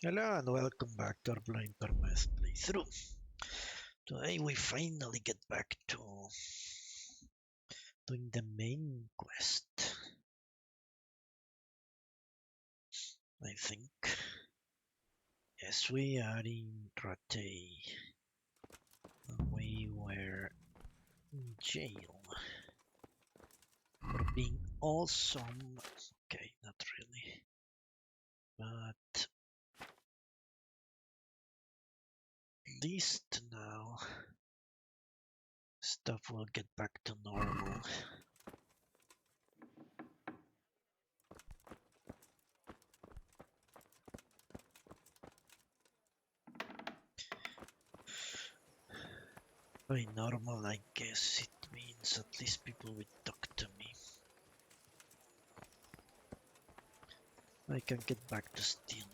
Hello and welcome back to our blind Permadeath playthrough. Today we finally get back to doing the main quest. I think. Yes, we are in Ratay. We were in jail for being awesome. Okay, not really. But at least now stuff will get back to normal. By normal, I guess it means at least people will talk to me. I can get back to stealing.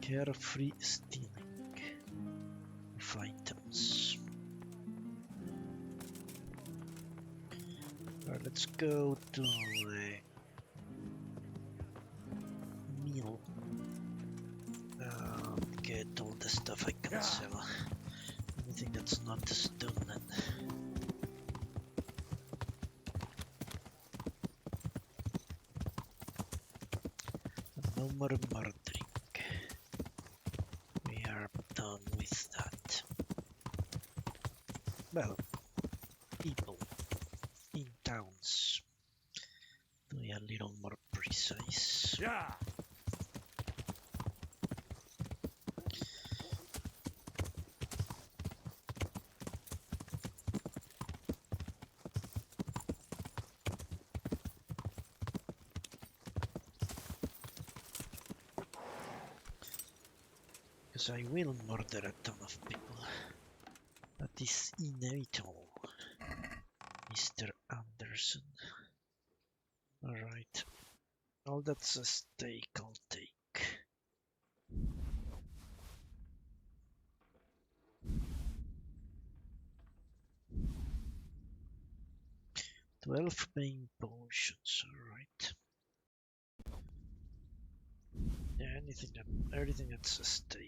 Carefree stealing of items. Alright, let's go to the mill. Get all the stuff I can sell. Anything that's not stolen. No more murdering. We are done with that. Well, people in towns. To be a little more precise. Yeah. Because I will murder a ton of people. That is inevitable, Mr. Anderson. Alright. All that's a stake, I'll take. "12 main potions, alright. Yeah, everything that's a stake.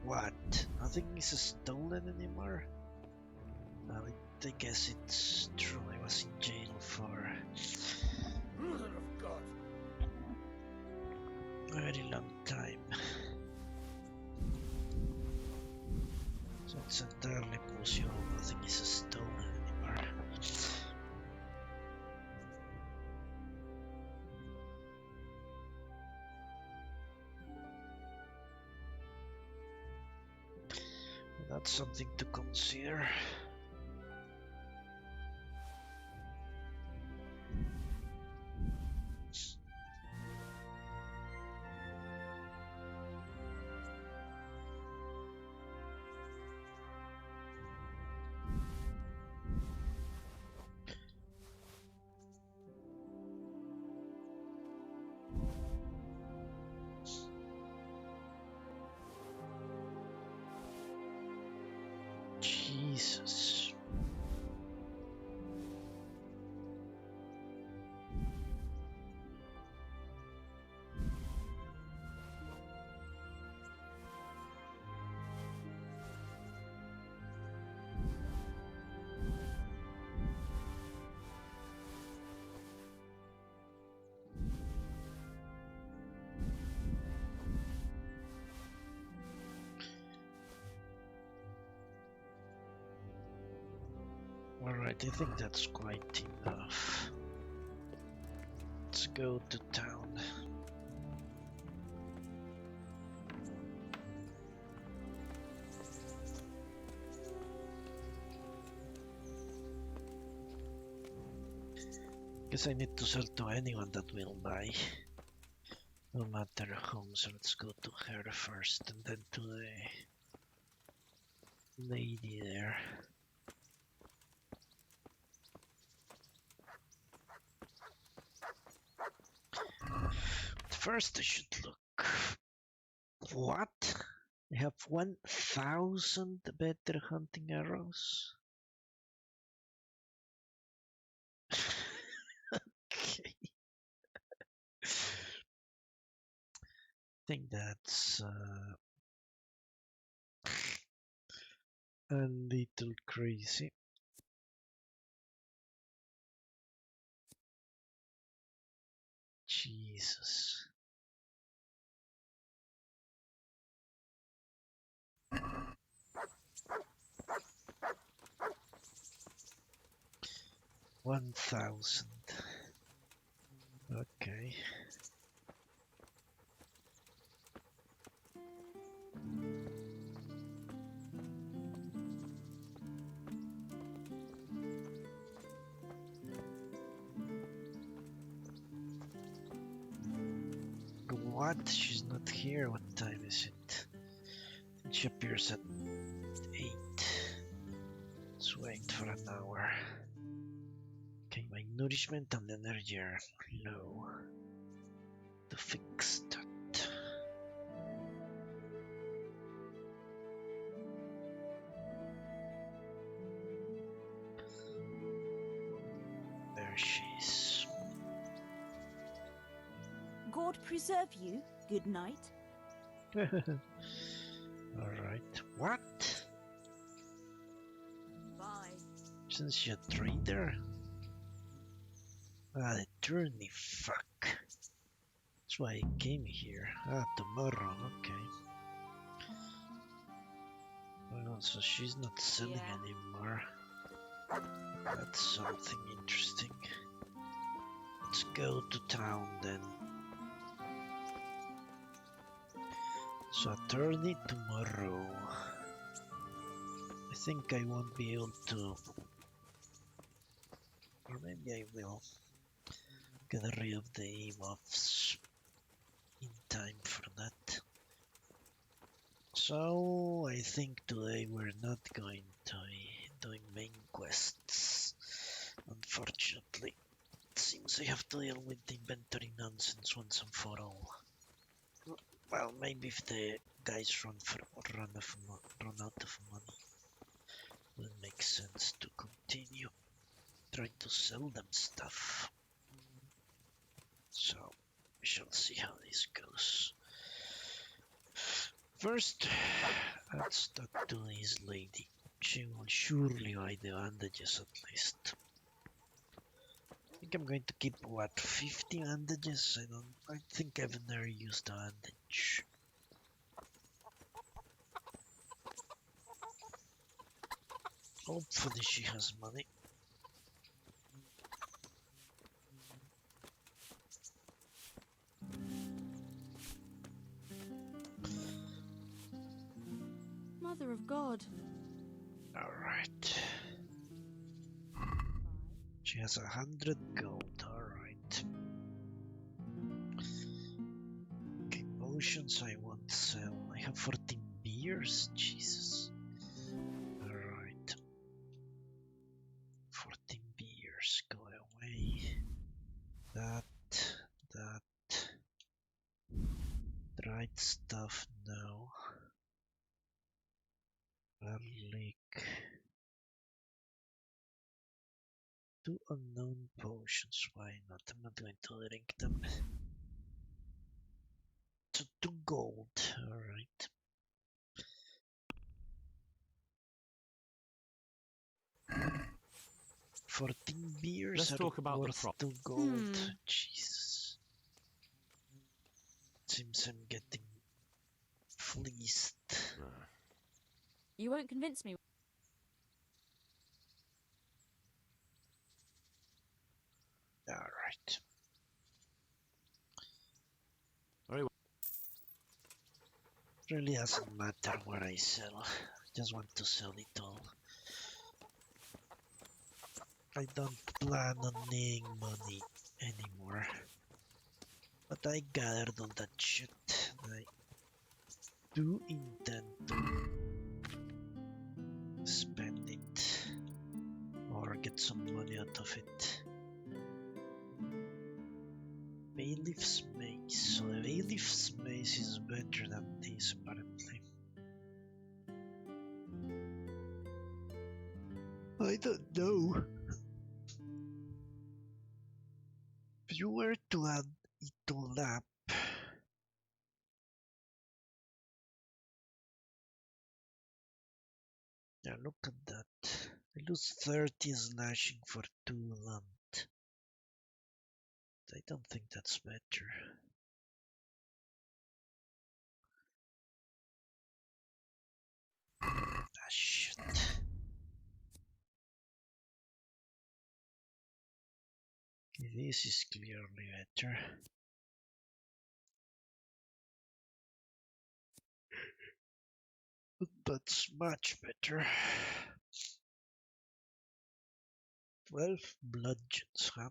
What? Nothing is stolen anymore? I guess it's true. I was in jail for Mother of God. a very long time. So it's entirely possible nothing is stolen anymore. That's something to consider. Jesus. Alright, I think that's quite enough. Let's go to town. Guess I need to sell to anyone that will buy. No matter whom, so let's go to her first and then to the lady there. first I should look. What? I have 1,000 better hunting arrows. Okay. I think that's a little crazy. Jesus. $1,000. Okay. What? She's not here. What time is it? She appears at 8. Let's wait for an hour. Okay, my nourishment and energy are low. To fix that. There she is. God preserve you. Good night. Alright. What? Bye. Isn't she a trader? Ah, the tourney, fuck. That's why I came here. Ah, tomorrow, okay. Well, so she's not selling anymore. That's something interesting. Let's go to town then. So attorney tomorrow. I think I won't be able to, or maybe I will get rid of the emotes in time for that. So I think today we're not going to be doing main quests. Unfortunately, it seems I have to deal with the inventory nonsense once and for all. Well, maybe if the guys run out of money, it will make sense to continue trying to sell them stuff. So we shall see how this goes. First, let's talk to this lady. She will surely buy the bandages at least. I think I'm going to keep, what, 50 bandages? I think I've never used a bandage. Hopefully she has money. Mother of God. Alright. She has 100 gold, alright. Okay, potions I won't sell. I have 14 beers? Jesus. Alright. 14 beers, go away. That. Dried stuff, no. Garlic. 2 unknown potions, why not? I'm not going to drink them. So 2 gold, alright. $14 beers Let's are talk about the worth crop. 2 gold. Jesus. Seems I'm getting fleeced. You won't convince me. Alright. Very well. Really doesn't matter what I sell. I just want to sell it all. I don't plan on needing money anymore. But I gathered all that shit. I do intend to spend it. Or get some money out of it. Bailiff's making. So the bailiff's mace is better than this, apparently. I don't know. If you were to add it all up, yeah, look at that. I lose 30 slashing for 2 land. I don't think that's better. Ah, shit. This is clearly better. That's much better. 12 bludgeons, huh?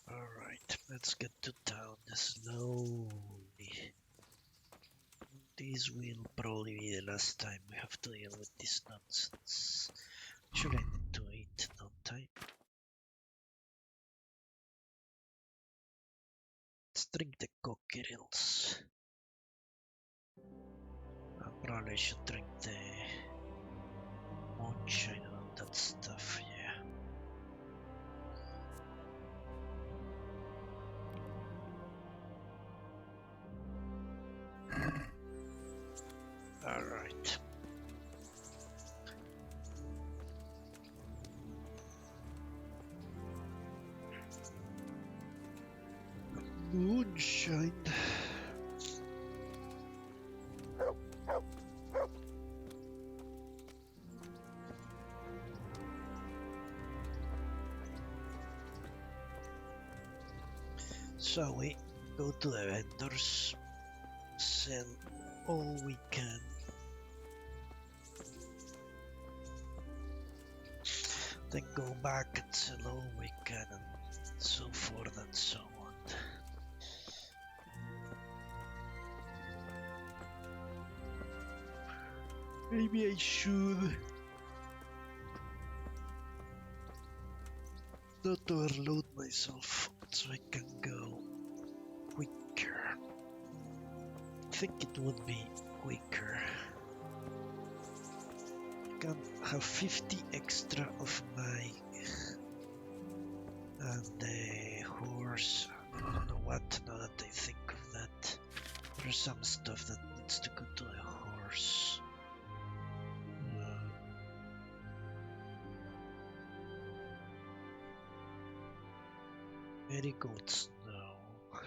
Alright, let's get to town slowly. This will probably be the last time we have to deal with this nonsense. Should I need to eat, don't I? Let's drink the cocktails. I probably should drink the moonshine and all that stuff, yeah. Alright. Moonshine. So we go to the vendors, sell all we can. Then go back and sell all we can, and so forth and so on. Maybe I should not overload myself so I can go quicker. I think it would be quicker. I can have 50 extra of my and the horse. I don't know what now that I think of that. There's some stuff that needs to go to the horse. Marigolds, no.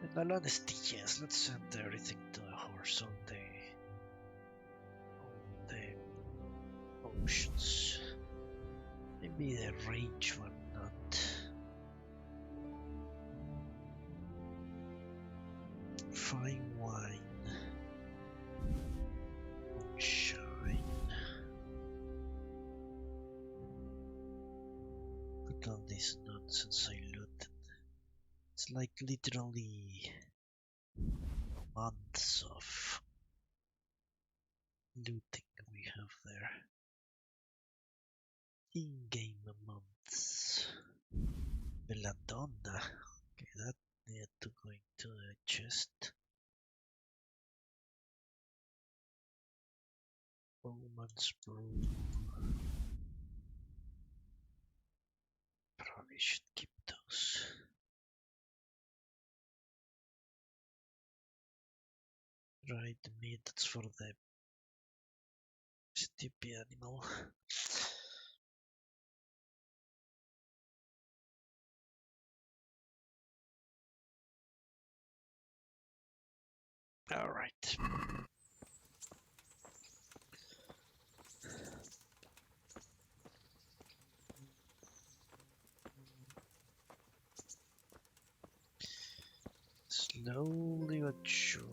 In all honesty, yes, let's send everything to the horse on the oceans. Maybe the range one not. Fine wine. Moonshine. Look at all this nonsense I looted. It's like literally months of looting we have there. In-game months. Belladonna. Okay, that needed to go into the chest. Bowman's Brew. Probably should keep those. Right, the meat, that's for the stupid animal. Alright. Slowly but surely.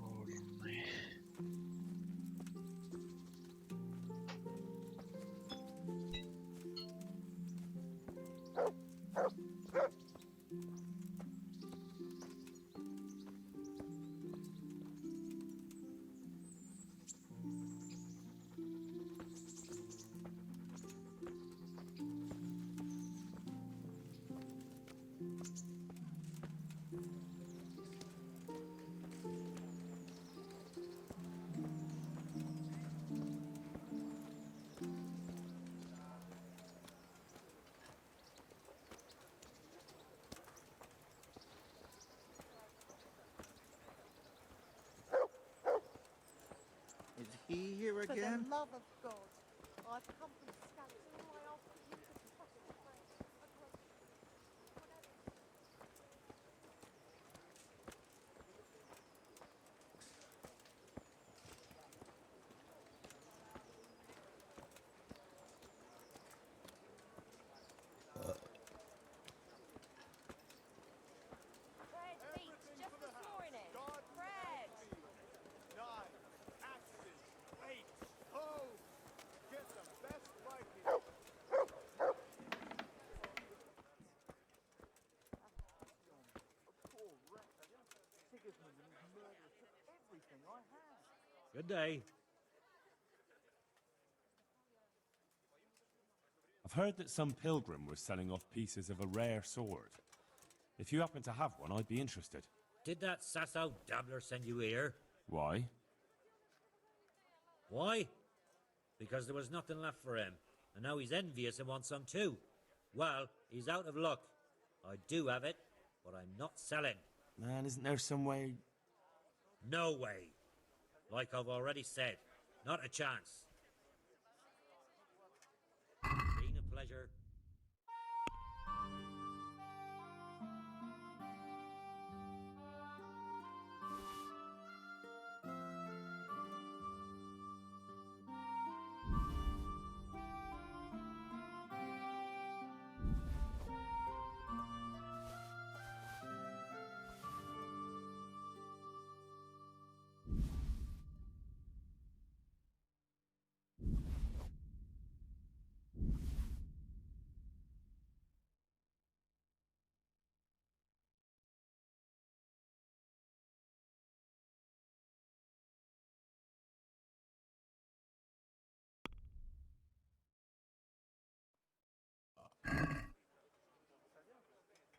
He here For again? the love of God, I've come from scouts all my old beautiful fucking friends. Fred beats just this morning. Fred! Knives, axes, weights, hoes. Get the best Viking. Good day. I've heard that some pilgrim was selling off pieces of a rare sword. If you happen to have one, I'd be interested. Did that sasso dabbler send you here? Why? Why? Because there was nothing left for him, and now he's envious and wants some too. Well, he's out of luck. I do have it, but I'm not selling. Man, isn't there some way... No way. Like I've already said, not a chance. Been a pleasure.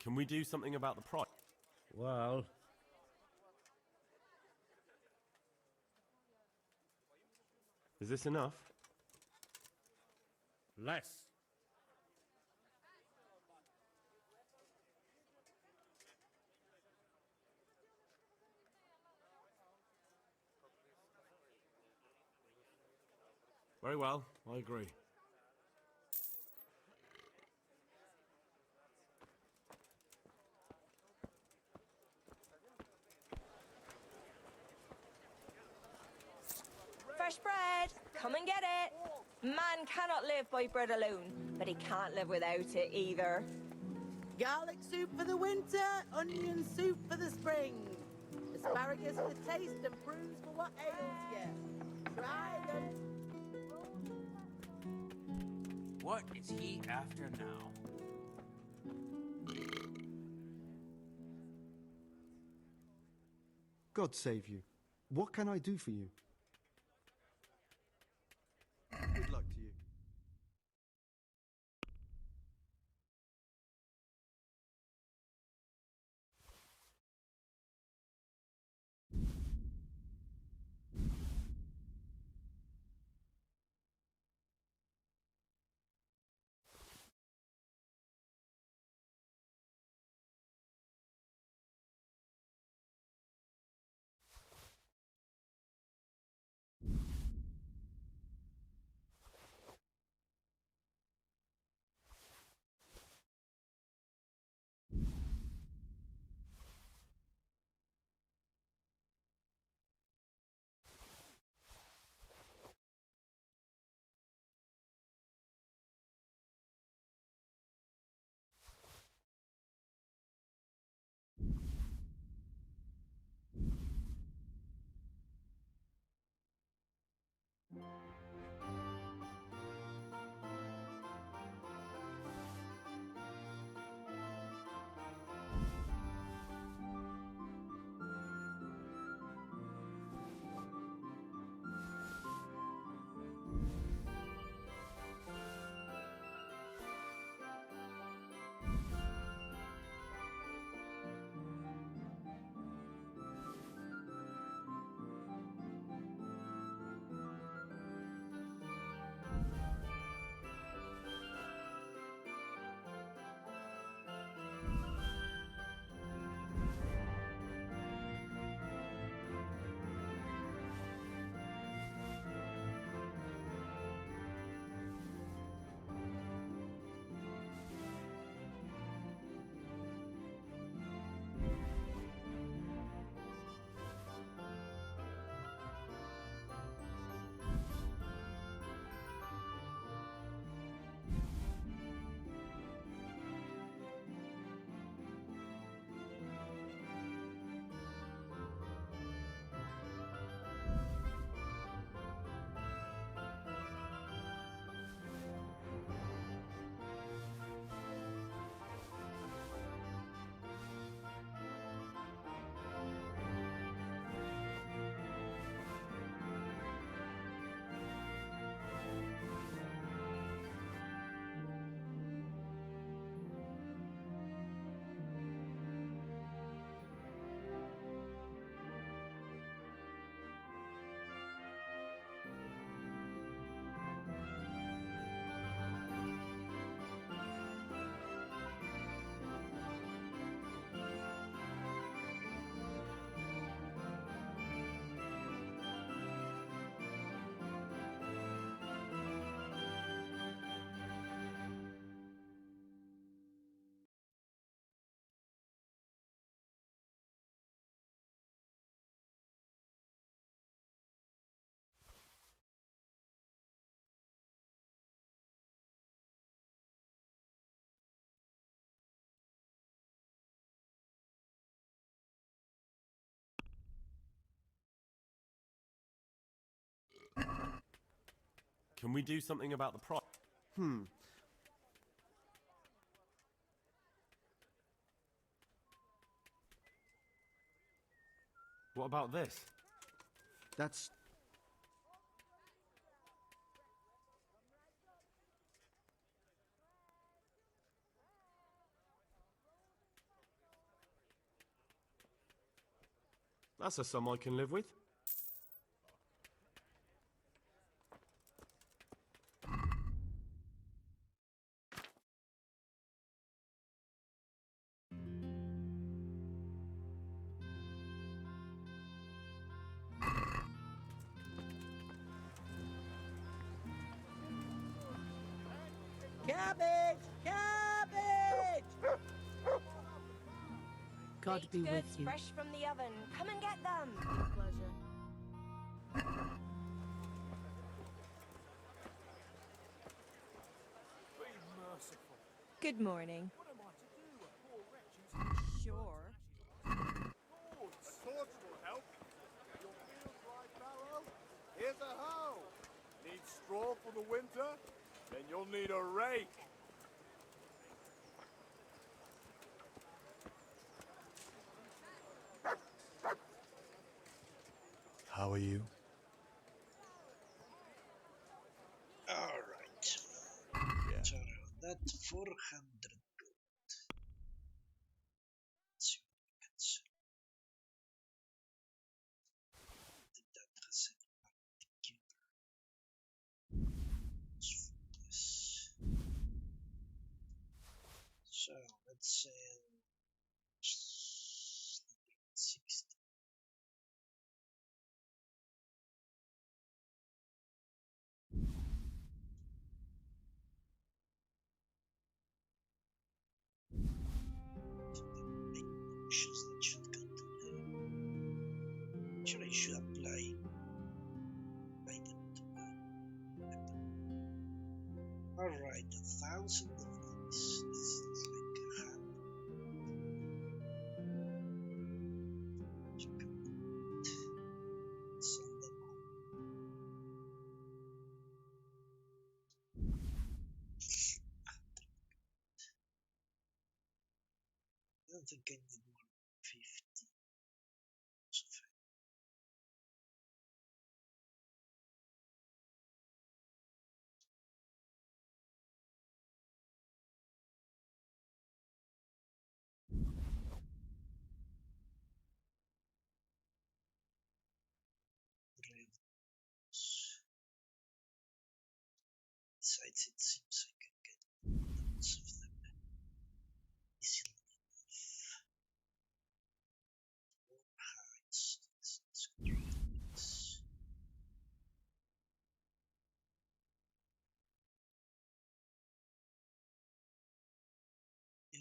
Can we do something about the price? Well, Is this enough? less. Very well, I agree. Fresh bread! Come and get it! Man cannot live by bread alone, but he can't live without it either. Garlic soup for the winter, onion soup for the spring. Asparagus for taste and prunes for what ails you. Try them. What is he after now? God save you. What can I do for you? Good luck to you. Can we do something about the price? What about this? That's... That's a sum I can live with. Cabbage! Cabbage! God Baked be with goods you. fresh from the oven. Come and get them. Pleasure. Be merciful. Good morning. What am I to do? A poor wretch who's... Sure. A torch will help. Your field dry barrow? Here's a hoe. Need straw for the winter? Then you'll need a rake. How are you? Alright. Yeah. So that 400 gold. Let's see what we can sell. Did that has any particular use for this? So let's sell 60. Big options that should go to the... Actually, I should apply them to my weapon. Alright, 1,000 of these. This is like a hand. Sell them all. I don't think I need more than 50. So besides, it seems I can get lots of them easily enough. More hides. Let's get rid of this.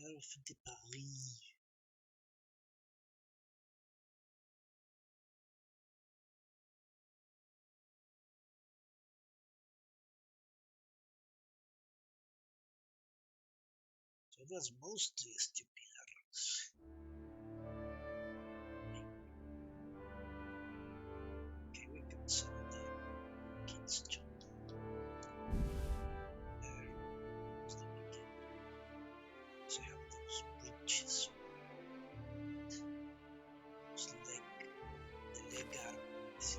Elf de Paris. So it was mostly stupid errors. Okay, we can sell the kids' job. There was the beginning. So I have those bridges. Those the leg arm is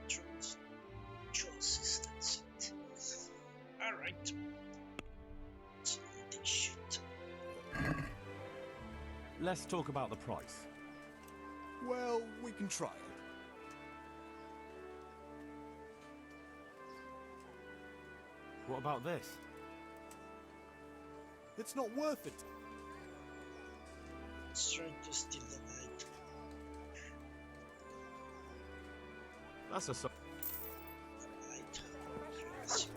controls. Choices, that's it. Alright. So they shoot. Let's talk about the price. Well, we can try it. What about this? It's not worth it. Let's try to steal the night. That's a sum. Night. Classic.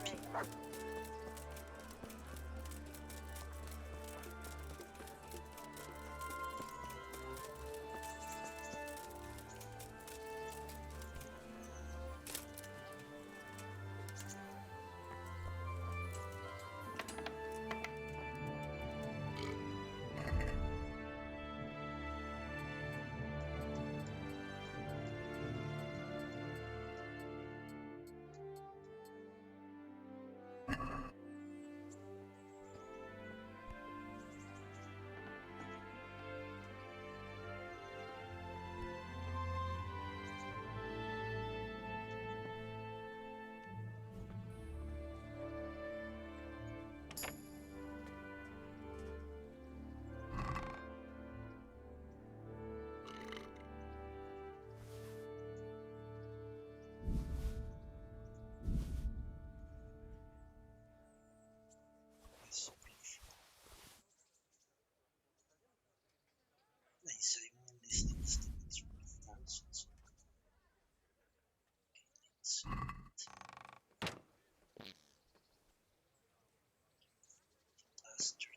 this. I want this thing that's worth thousands. Bastard.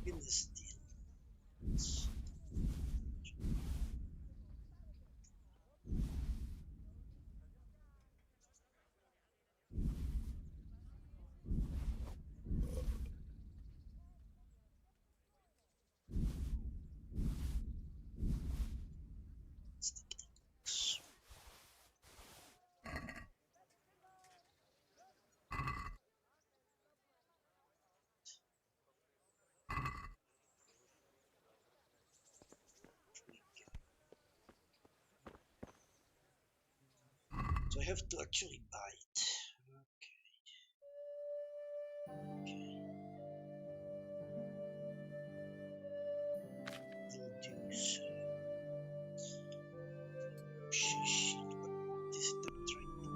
In the steel. So I have to actually buy it. Okay. Will do so. Shit, what is it I'm trying to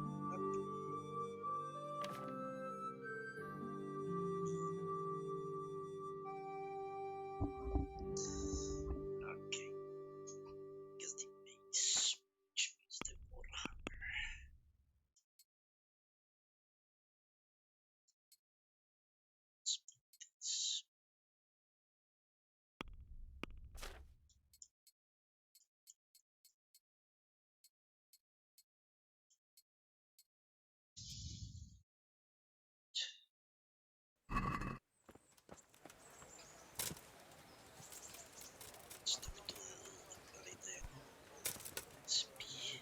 Okay. Guess the base, which means the warhammer. Let's put this. Stuff to apply that. Speed.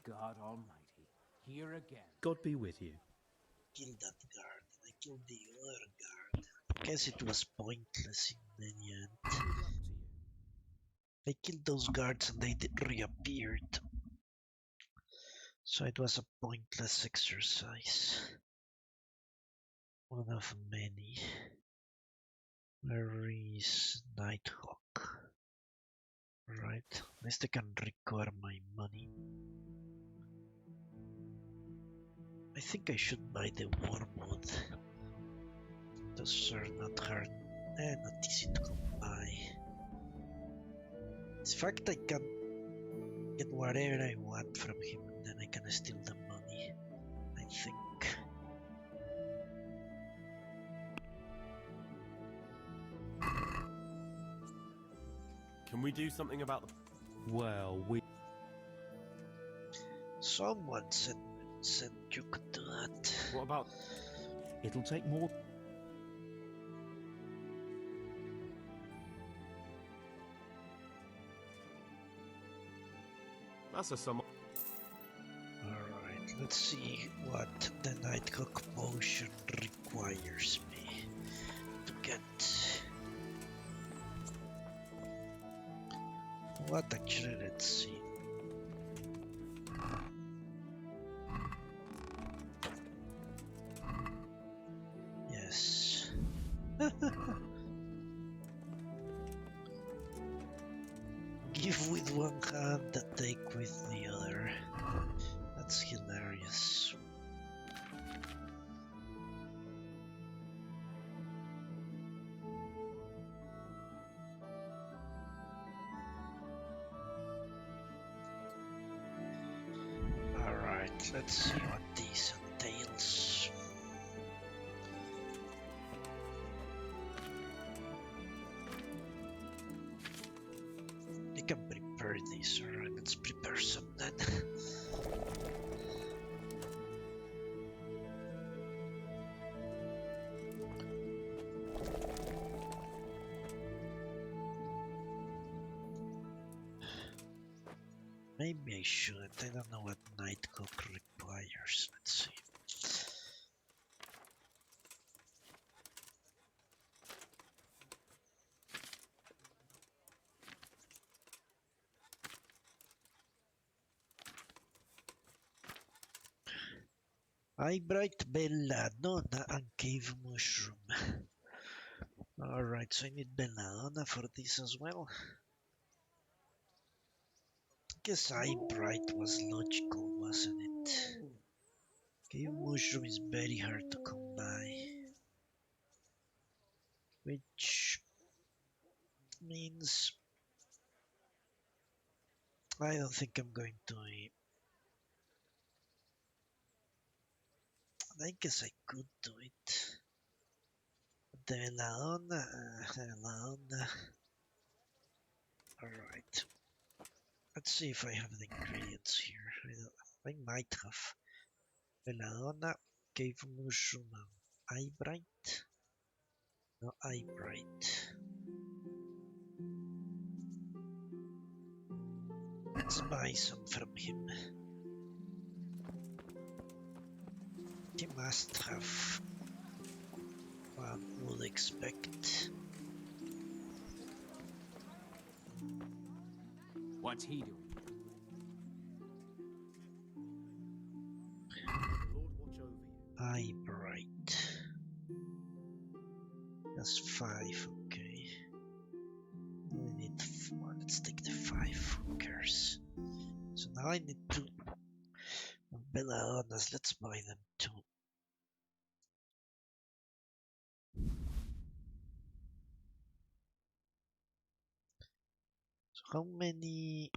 God Almighty, here again. God be with you. Kill that guard. I killed the other guard. Guess it was pointless in the end. I killed those guards and they reappeared. So it was a pointless exercise. One of many. Where is Nighthawk? Right, at least I can recover my money. I think I should buy the war mode. Those are not hard, not easy to come by. In fact, I can get whatever I want from him and then I can steal the money, I think. Can we do something about the... Well, Someone said you could do that. What about... It'll take more. That's a sum... Alright, let's see what the Nighthawk potion requires me to get. What actually, let's see. Yes. Give with one hand and take with the other. That's hilarious. Alright, let's see what this entails. You can prepare this, alright, let's prepare some then. Maybe I should. I don't know what Nighthawk requires. Let's see. Hi, bright bella, nonna and cave mushroom. Alright, so I need Belladonna for this as well. Guess Eyebright was logical, wasn't it? Cave Mushroom is very hard to come by. Which means I don't think I'm going to. I guess I could do it. The Belladonna. Alright. Let's see if I have the ingredients here. I might have. Belladonna, Cave Mushroom, Eyebright. No, Eyebright. Let's buy some from him. He must have, one would expect. What's he doing? Lord watch over you. Eyebright. That's 5, okay. We need 4. Let's take the 5. Who cares? So now I need 2 Belladonnas. Let's buy them 2. So how many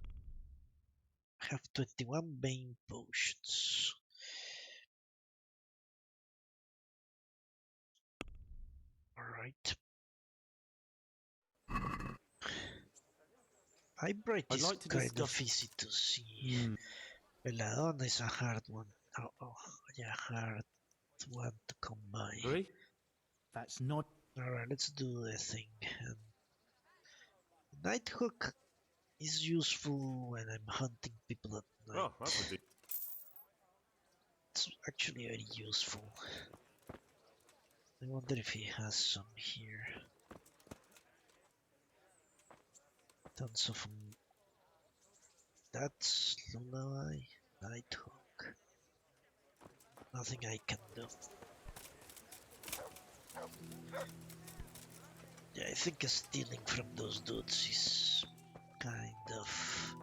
have 21 Bane potions? Alright. Eyebright I'd is like to kind of discuss- easy to see. Belladonna is a hard one. Oh, yeah, hard one to come by. Agree? That's not. Alright, let's do the thing. Nighthawk is useful when I'm hunting people at night. Oh, that's a It's actually very useful. I wonder if he has some here. Tons of them. That's Lullaby, Nighthawk. Nothing I can do. Yeah, I think stealing from those dudes is kind of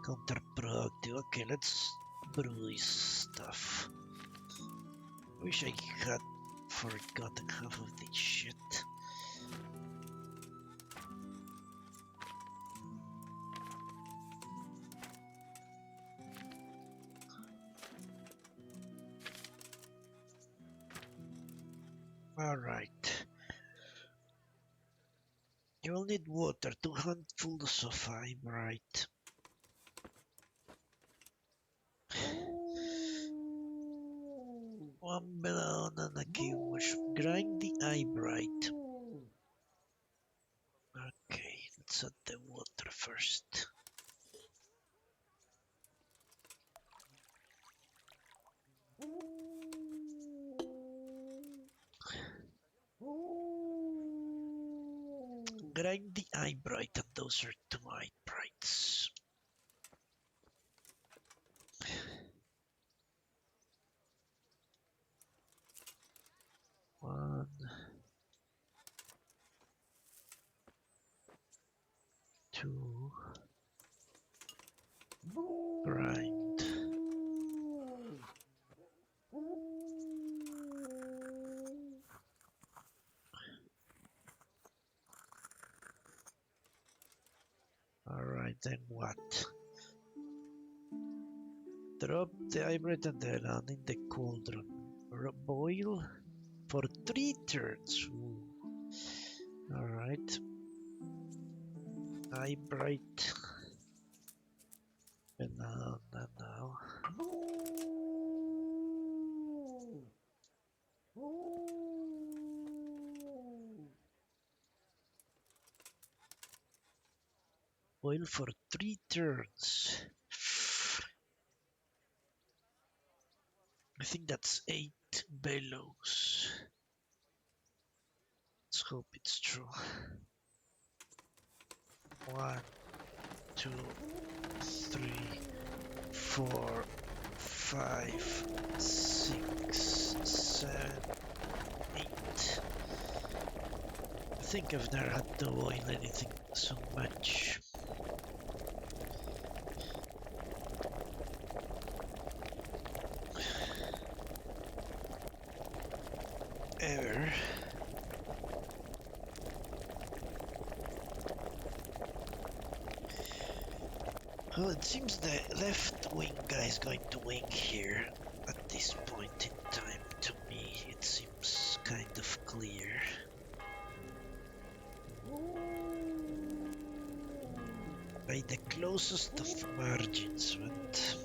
counterproductive. Okay, let's brew this stuff. Wish I had forgotten half of this shit. Alright. You will need water, 2 handfuls of Eyebright. One Belladonna and a cave mushroom. Grind the Eyebright. Okay, let's add the water first. Grind the Eyebright, and those are 2 Eyebrights. One, 2, grind. Alright, then what? Drop the Eyebright and the land in the cauldron. Boil for 3 turns. Alright. Eyebright. Banana now. Boil for 3 turns. I think that's 8 bellows. Let's hope it's true. 1, 2, 3, 4, 5, 6, 7, 8. I think I've never had to boil anything so much. Ever. Well, it seems the left wing guy is going to win here at this point in time. To me, it seems kind of clear. By the closest of margins, but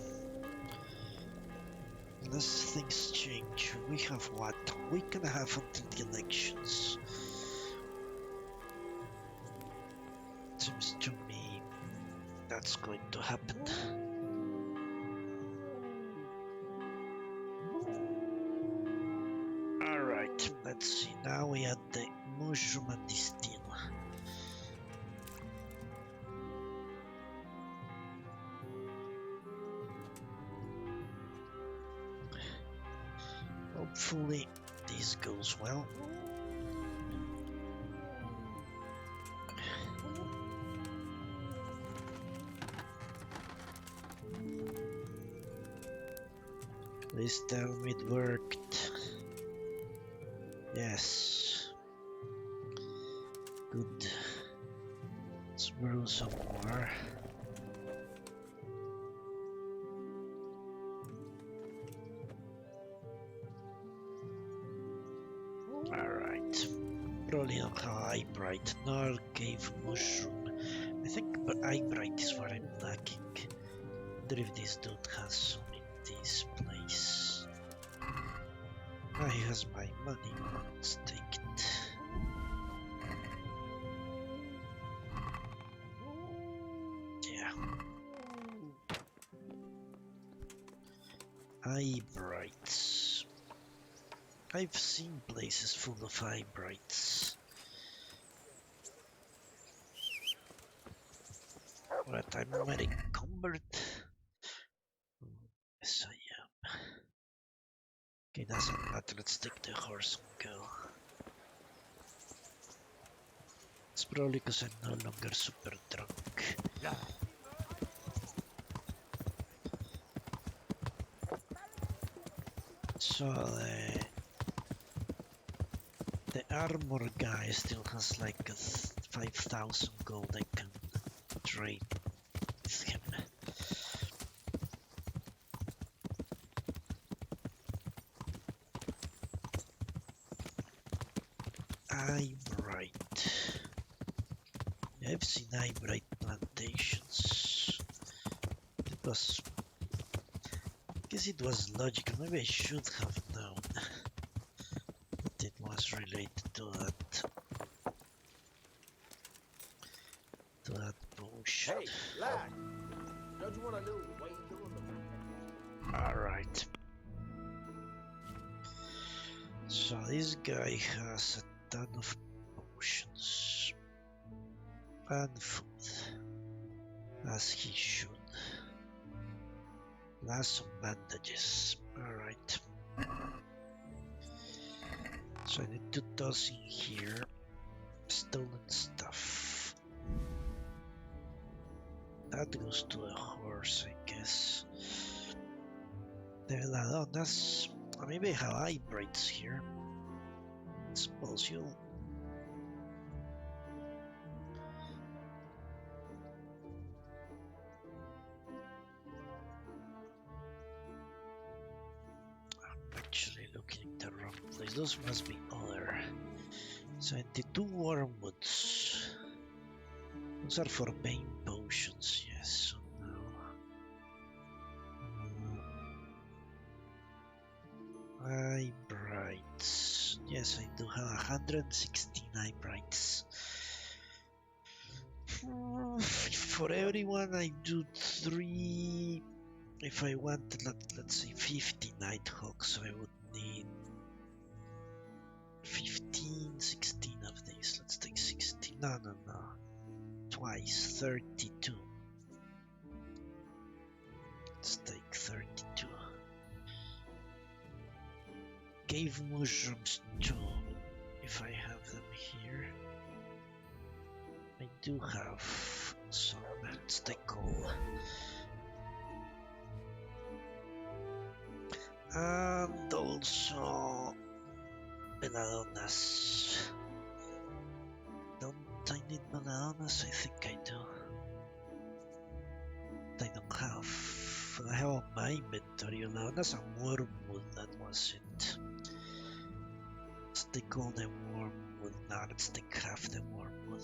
unless things change, we have what? A week and a half until the elections. Seems to me that's going to happen. Alright, let's see. Now we had the mushroom and the steel. Hopefully this goes well. Please tell me it worked. Yes. Good. Let's brew some more. Alright. Probably not how I bright nor cave mushroom. I think I bright is what I'm lacking. Wonder if this dude has some in this place. Ah, he has my money. Let's take it. Yeah. Eye brights. I've seen places full of eye brights. But I'm very encumbered. Yes, I am. Okay, doesn't matter. Let's take the horse and go. It's probably because I'm no longer super drunk. So the armor guy still has like 5,000 gold I can trade with him. Eyebright. I've seen eyebright plantations. It was, I guess it was logical. Maybe I should have known that it was related to that bullshit. Hey, lad! Don't you want to know why you're doing them? Alright. So this guy has a ton of potions and food, as he should. Plus some bandages. Alright. So I need to toss in here stolen stuff. That goes to a horse, I guess. The Ladonas. Maybe I have eye brights here. Suppose you'll. I'm actually looking at the wrong place. Those must be other. 72 wormwoods. Those are for main potions, yes. So now. Eye brights. Yes, I do have 116 eye brights. For everyone, I do 3. If I wanted, let's say 50 nighthawks, so I would need 15, 16 of these. Let's take 16. No. Twice, 32. Let's take 32. Cave mushrooms too, if I have them here. I do have some. Let's take all. And also Beladonas. Don't I need Beladonas? I think I do. I don't have. I have on my inventory Beladonas and wormwood, that was it. Let's take all the wormwood now. Let's take half the wormwood.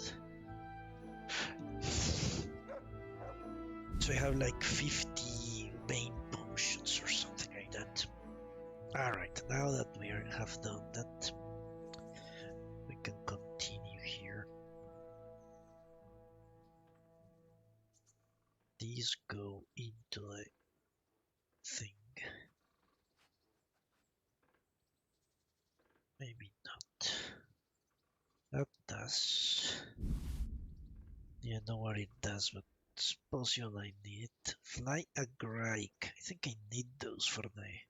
So I have like 50 main potions or something like that. Alright, now that we have done that, we can continue here. These go into the thing. Maybe not. That does. Yeah, know what it does, but suppose you I need it. Fly a Grike. I think I need those for the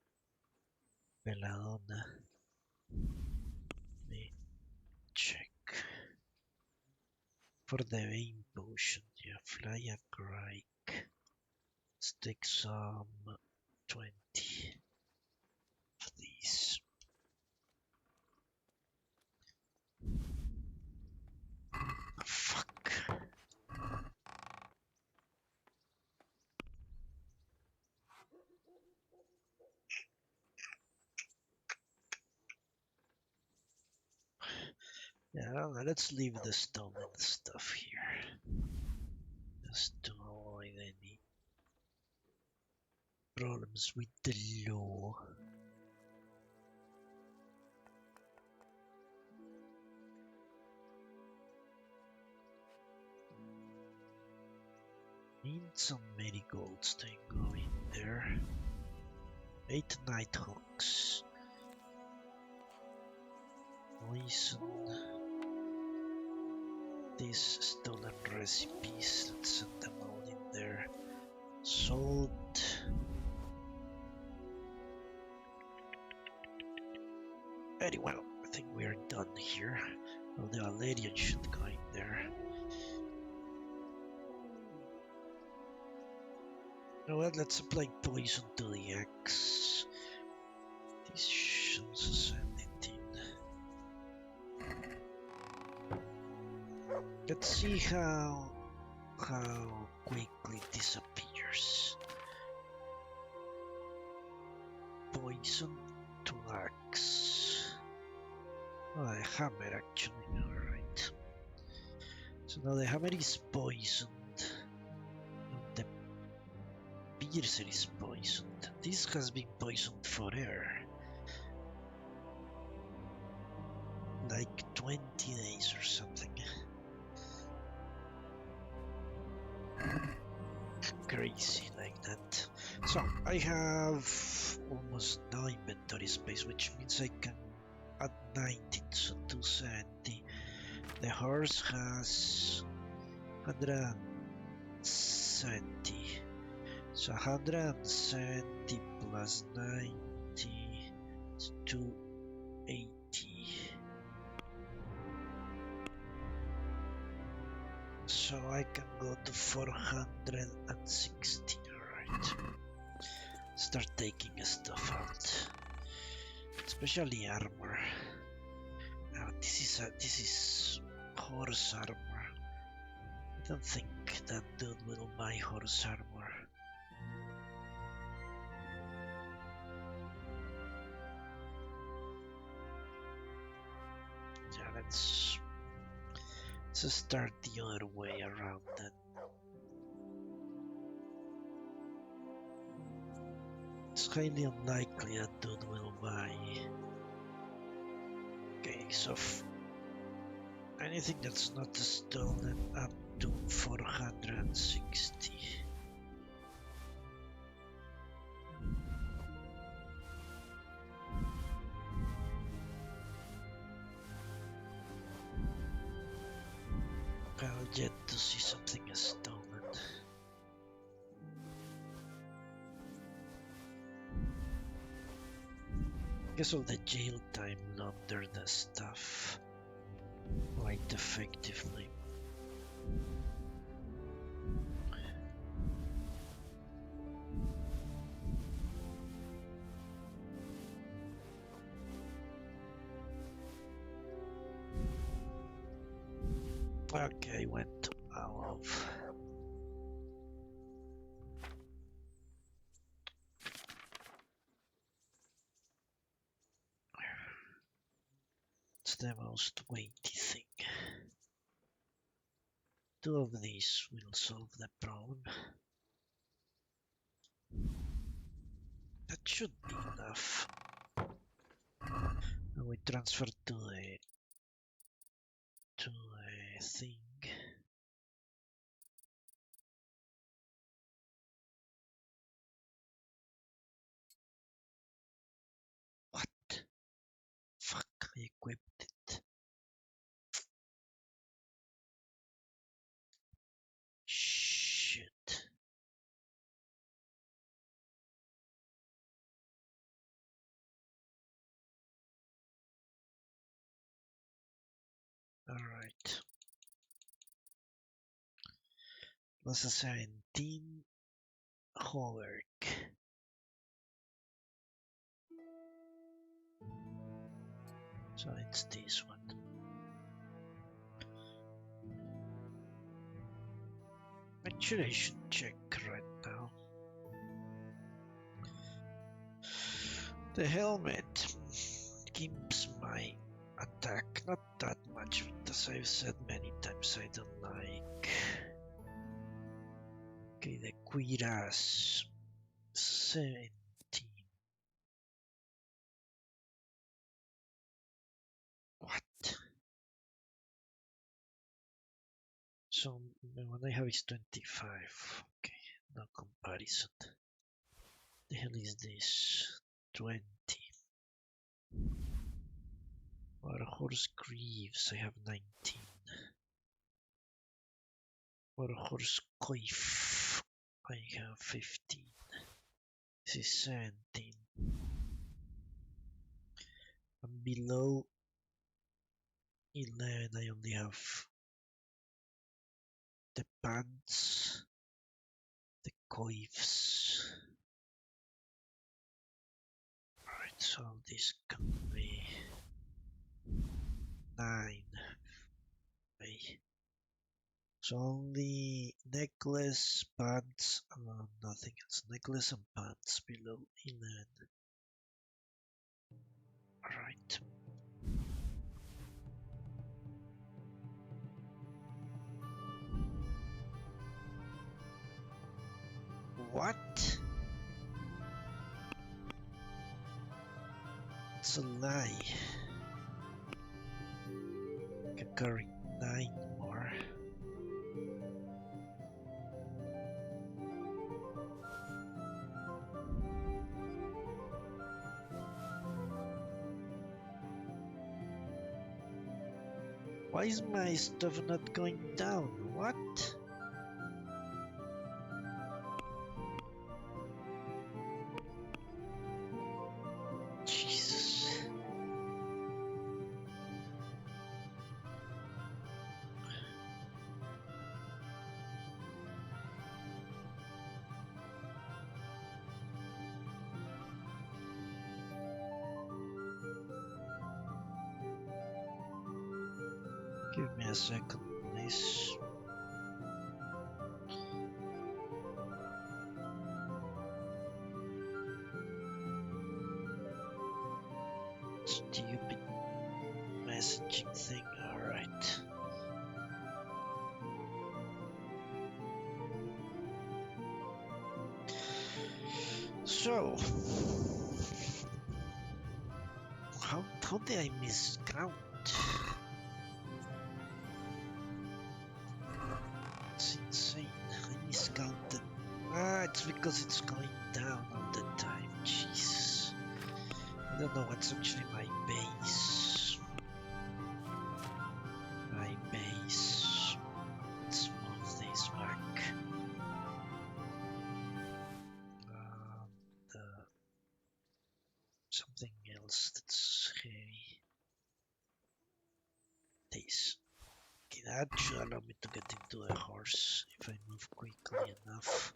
Belladonna. Let me check. For the main potion, yeah, fly a Grike. Let's take some 20 of these. Oh, fuck. Yeah, let's leave the stolen stuff here. Just to avoid any problems with the law. Need some marigolds to go in there. 8 nighthawks. Poison. These stolen recipes, let's send them all in there. Salt. Very well, I think we are done here. Well, the Valerian should go in there. You know what, let's apply poison to the axe. This shouldn't send it in. Let's see how quickly it disappears. Poison to axe. Oh, the hammer actually, alright. So now the hammer is poisoned. And the piercer is poisoned. This has been poisoned forever. Like 20 days or something. Crazy like that. So I have almost no inventory space, which means I can add 19, so 270. The horse has 170, so 170 plus 90 is 280. So I can go to 460, alright. Start taking stuff out. Especially armor. Now this is horse armor. I don't think that dude will buy horse armor. Yeah, let's start the other way around then. It's highly unlikely that dude will buy. Okay, so anything that's not stolen up to 460. I'll yet to see something stolen. Guess all the jail time laundered the stuff quite effectively. Okay, went out of. It's the most weighty thing. 2 of these will solve the problem. That should be enough. And we transfer to a thing. What? Fuck, I equipped it. Shit. Alright. Was 17 homework. So it's this one. Actually, I should check right now. The helmet keeps my attack not that much, as I've said many times I don't like. Okay, the cuirass 17. What? So the one I have is 25. Okay, no comparison. The hell is this? 20. Warhorse Greaves, I have 19. Warhorse Coif, I have 15. This is 17. And below 11, I only have the pants, the coifs. Alright, so this can be 9. So only necklace, pants, nothing else. Necklace and pants below 11. Alright. What? It's a lie. I can carry 9 more. Why is my stuff not going down? What? Jesus. Give me a second, please. Stupid messaging thing, alright. So, how did I miscount? It's insane. I miscounted. It's because it's going down all the time. Jesus. I don't know what's actually my base. My base. Let's move this back. Something else that's heavy. This. Okay, that should allow me to get into a horse if I move quickly enough.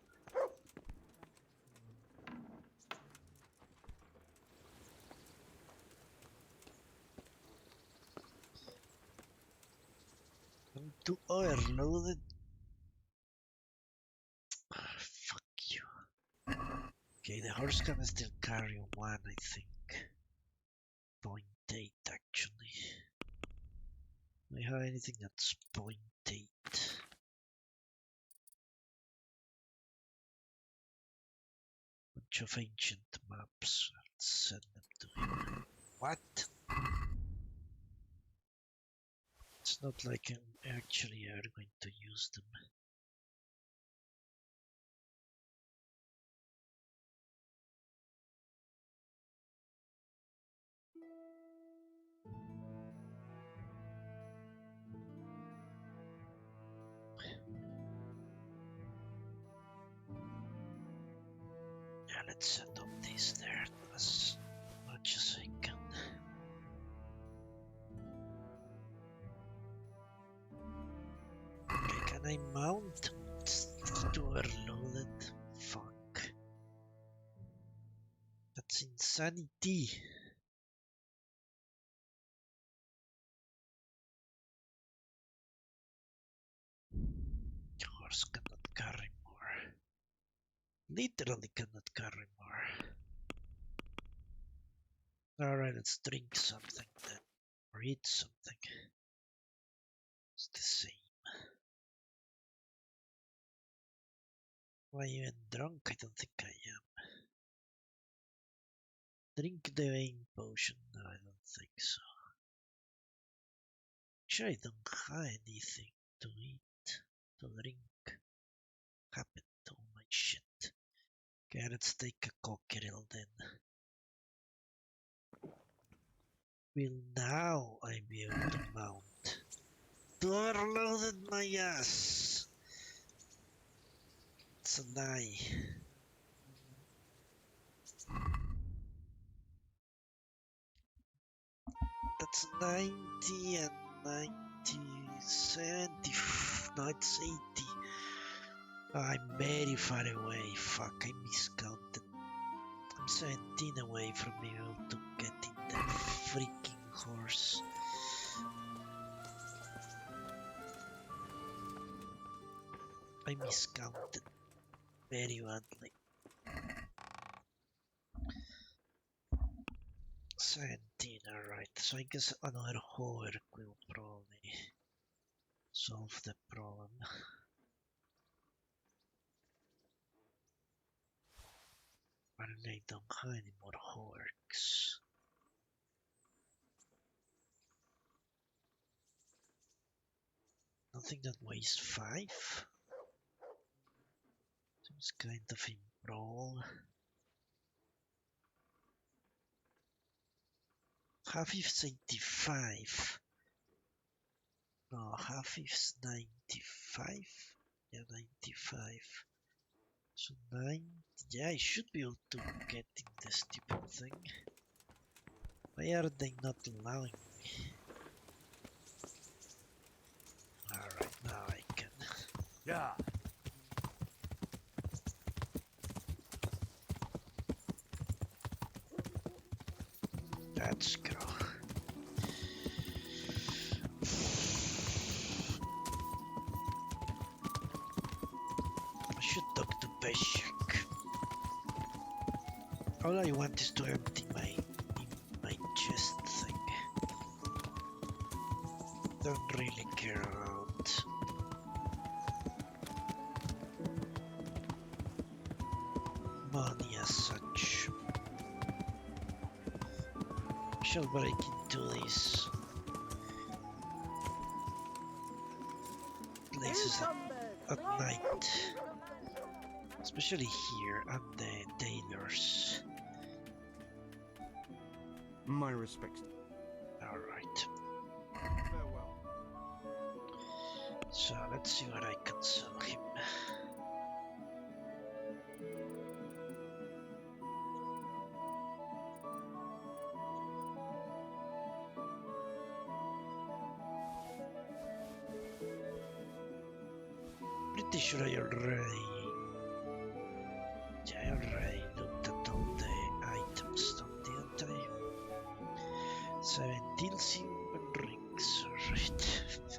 I'm too overloaded. Fuck you. Okay, the horse can still carry one, I think. 0.8 actually. Do I have anything that's 0.8? Bunch of ancient maps. Let's send them to him. What? It's not like I'm actually going to use them. Yeah, let's set up these there as much as I can. Okay, can I mount? It's too overloaded. Fuck. That's insanity. Horse cannot carry more. Literally cannot carry more. Alright, let's drink something then. Or eat something. It's the same. Am I even drunk? I don't think I am. Drink the vein potion? No, I don't think so. Actually, I don't have anything to eat, to drink. Happened to all my shit. Okay, let's take a cocktail then. Will now I be able to mount? Overloaded my ass! It's a lie. That's 90 and 90, 70, no it's 80. I'm very far away, fuck, I miscounted. I'm 17 away from being able to get in the freaking horse. I miscounted very badly. 17, alright, so I guess another hover will probably solve the problem. But I don't have any more hoverks. Nothing that weighs 5? Seems kind of improbable. Half is 85. No, half is 95. Yeah, 95. So 9. Yeah, I should be able to get in this stupid thing. Why are they not allowing me? Alright, now I can. Yeah. Let's go. I should talk to Beshik. All I want is to empty my chest thing. Don't really care about money as such. Shall break into these places at night, especially here at the tailors. My respects. Alright, Farewell. so let's see what I can sell him. pretty sure I already looked at all the items, didn't I? 17 silver rings, alright. I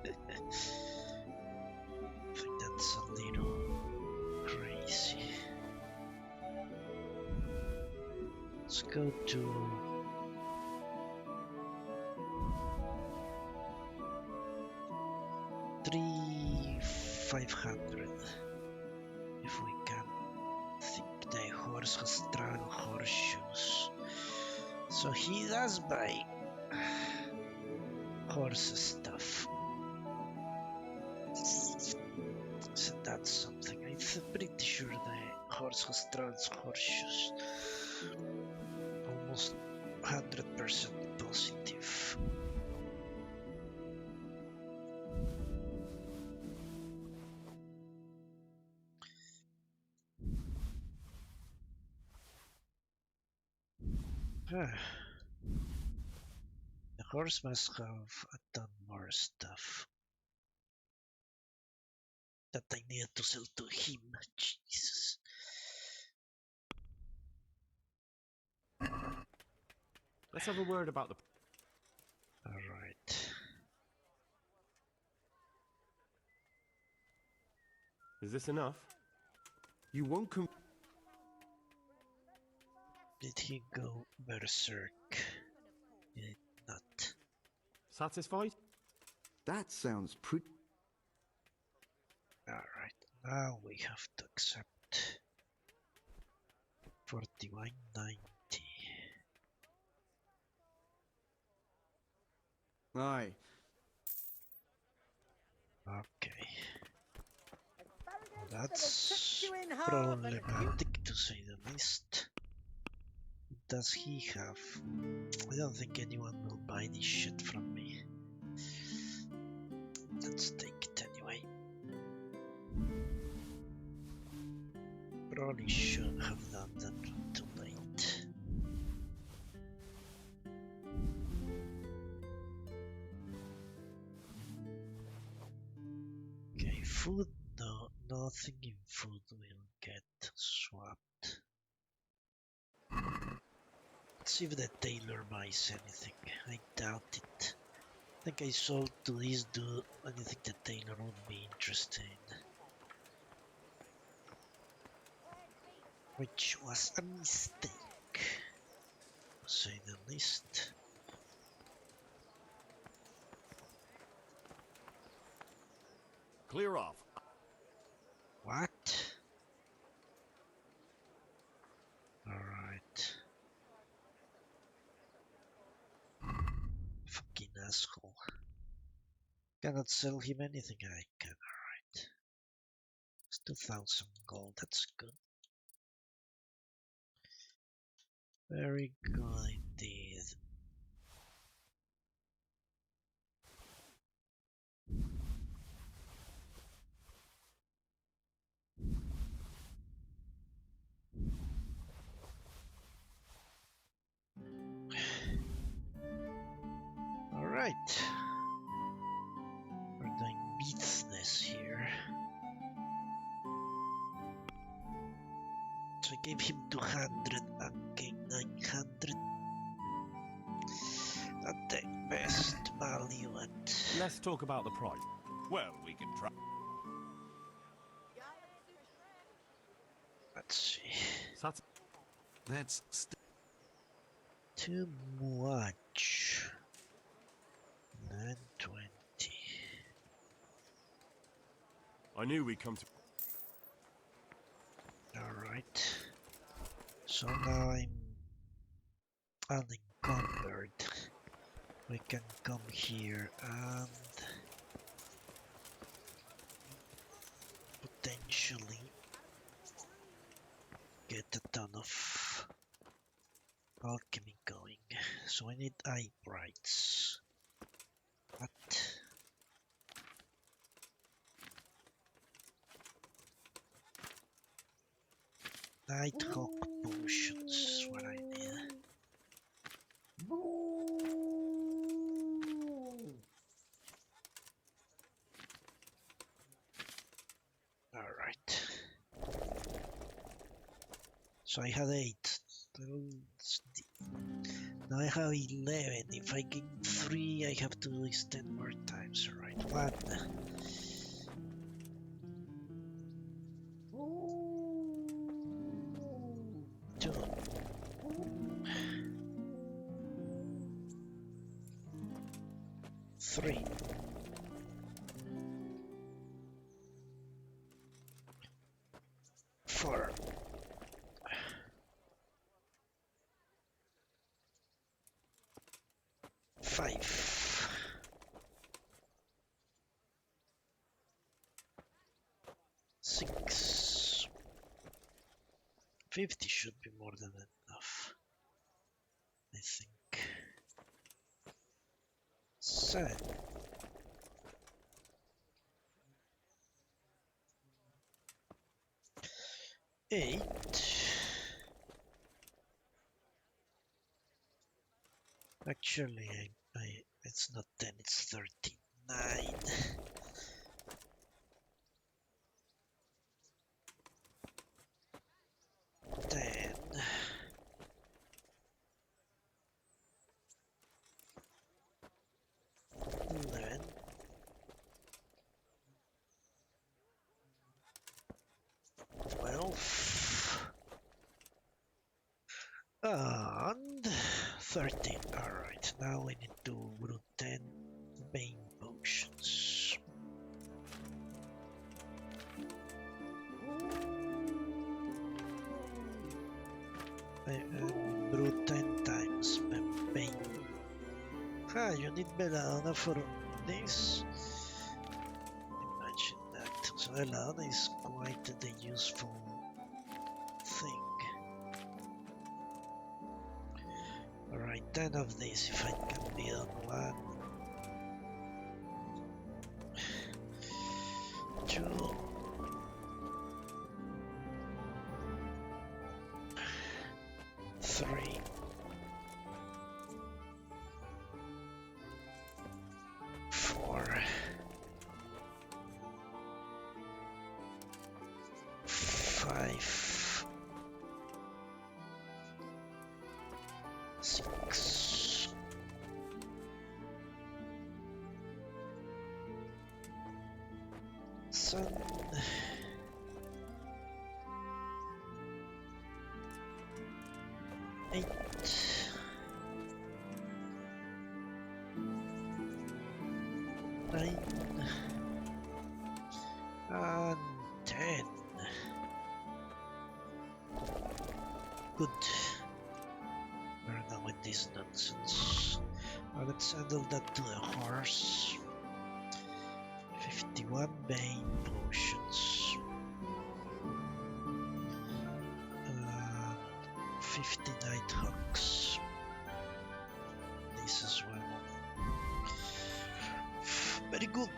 think that's a little crazy. Let's go to 3,500 if we can. I think the horse has strong horseshoes, so he does buy horse stuff. So that's something. I'm pretty sure the horse has strong horseshoes. Almost 100% positive. The horse must have a ton more stuff that I need to sell to him. Jesus. Let's have a word about the... Alright. Is this enough? You won't come... Did he go berserk? He did not. Satisfied? That sounds pretty. Alright, now we have to accept 41.90. Aye. Okay. Asparagus That's for the tricked you in half and you problematic to say the least. Does he have? I don't think anyone will buy this shit from me. Let's take it anyway. Probably should have done that too late. Okay, food, no, nothing in food will get swapped. Let's see if the tailor buys anything. I doubt it. I think I sold to this dude anything the tailor would be interested in. Which was a mistake, to say the least. Clear off. What? Alright. Fucking asshole. Cannot sell him anything. I can, alright. It's 2,000 gold, that's good. Very good indeed. Alright. We're doing business here. So I gave him 200 and gained 900. Not the best value at. Let's talk about the price. Well, we can try... Let's see. That's Too much. 920. I knew we'd come to... Alright. So now I'm unencumbered. We can come here and potentially get a ton of alchemy going. So I need eye brights. What? Nighthawk potions is what I need. Alright. So I had 8. Now I have 11. If I gain 3, I have to do this 10 more times. Alright, 1. 2. 3. 4. 5. 6. 50 should be more than enough, I think. 7. 8. Actually, it's not 10, it's 39. 10. 11. 12. And 13. Alright, now we need to brew 10 main potions. Brew 10 times main. Ah, you need banana for this? Imagine that. So banana is quite the useful thing. Alright, 10 of these if I can build 1. 2. 3. 4. 5. 6. 7. 8. 9. And 10. Good. We're done with this nonsense. Now let's handle that to the horse. 51 main potions. 59 hooks. This as well. Very good.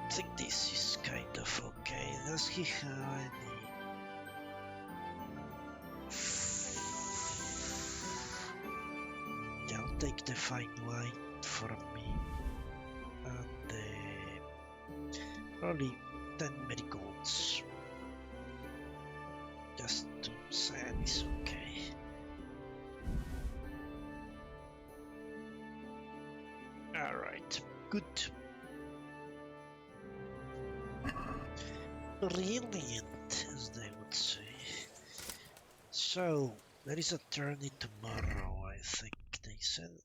I think this is kind of okay. Does he have any? Yeah, I'll take the fine wine for me. And probably 10 marigolds. Just to say it's okay. Alright, good. Brilliant, as they would say. So, there is a tourney tomorrow, I think they said.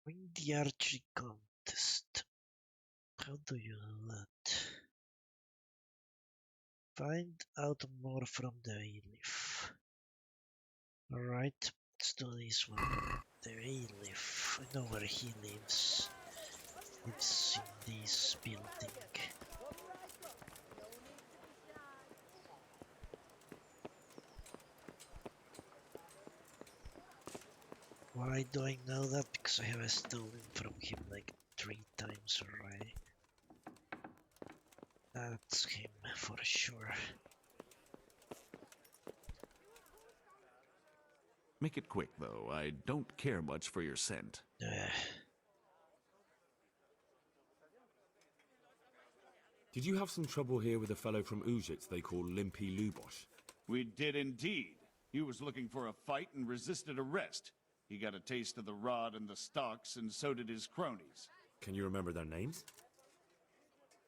Win the archery contest. How do you do that? Find out more from the leaf. Alright, let's do this one. The leaf. I know where he lives. Lives in this building. Why do I know that? Because I have stolen from him like 3 times already. That's him for sure. Make it quick, though. I don't care much for your scent. Did you have some trouble here with a fellow from Uzhitz they call Limpy Lubosh? We did indeed. He was looking for a fight and resisted arrest. He got a taste of the rod and the stocks, and so did his cronies. Can you remember their names?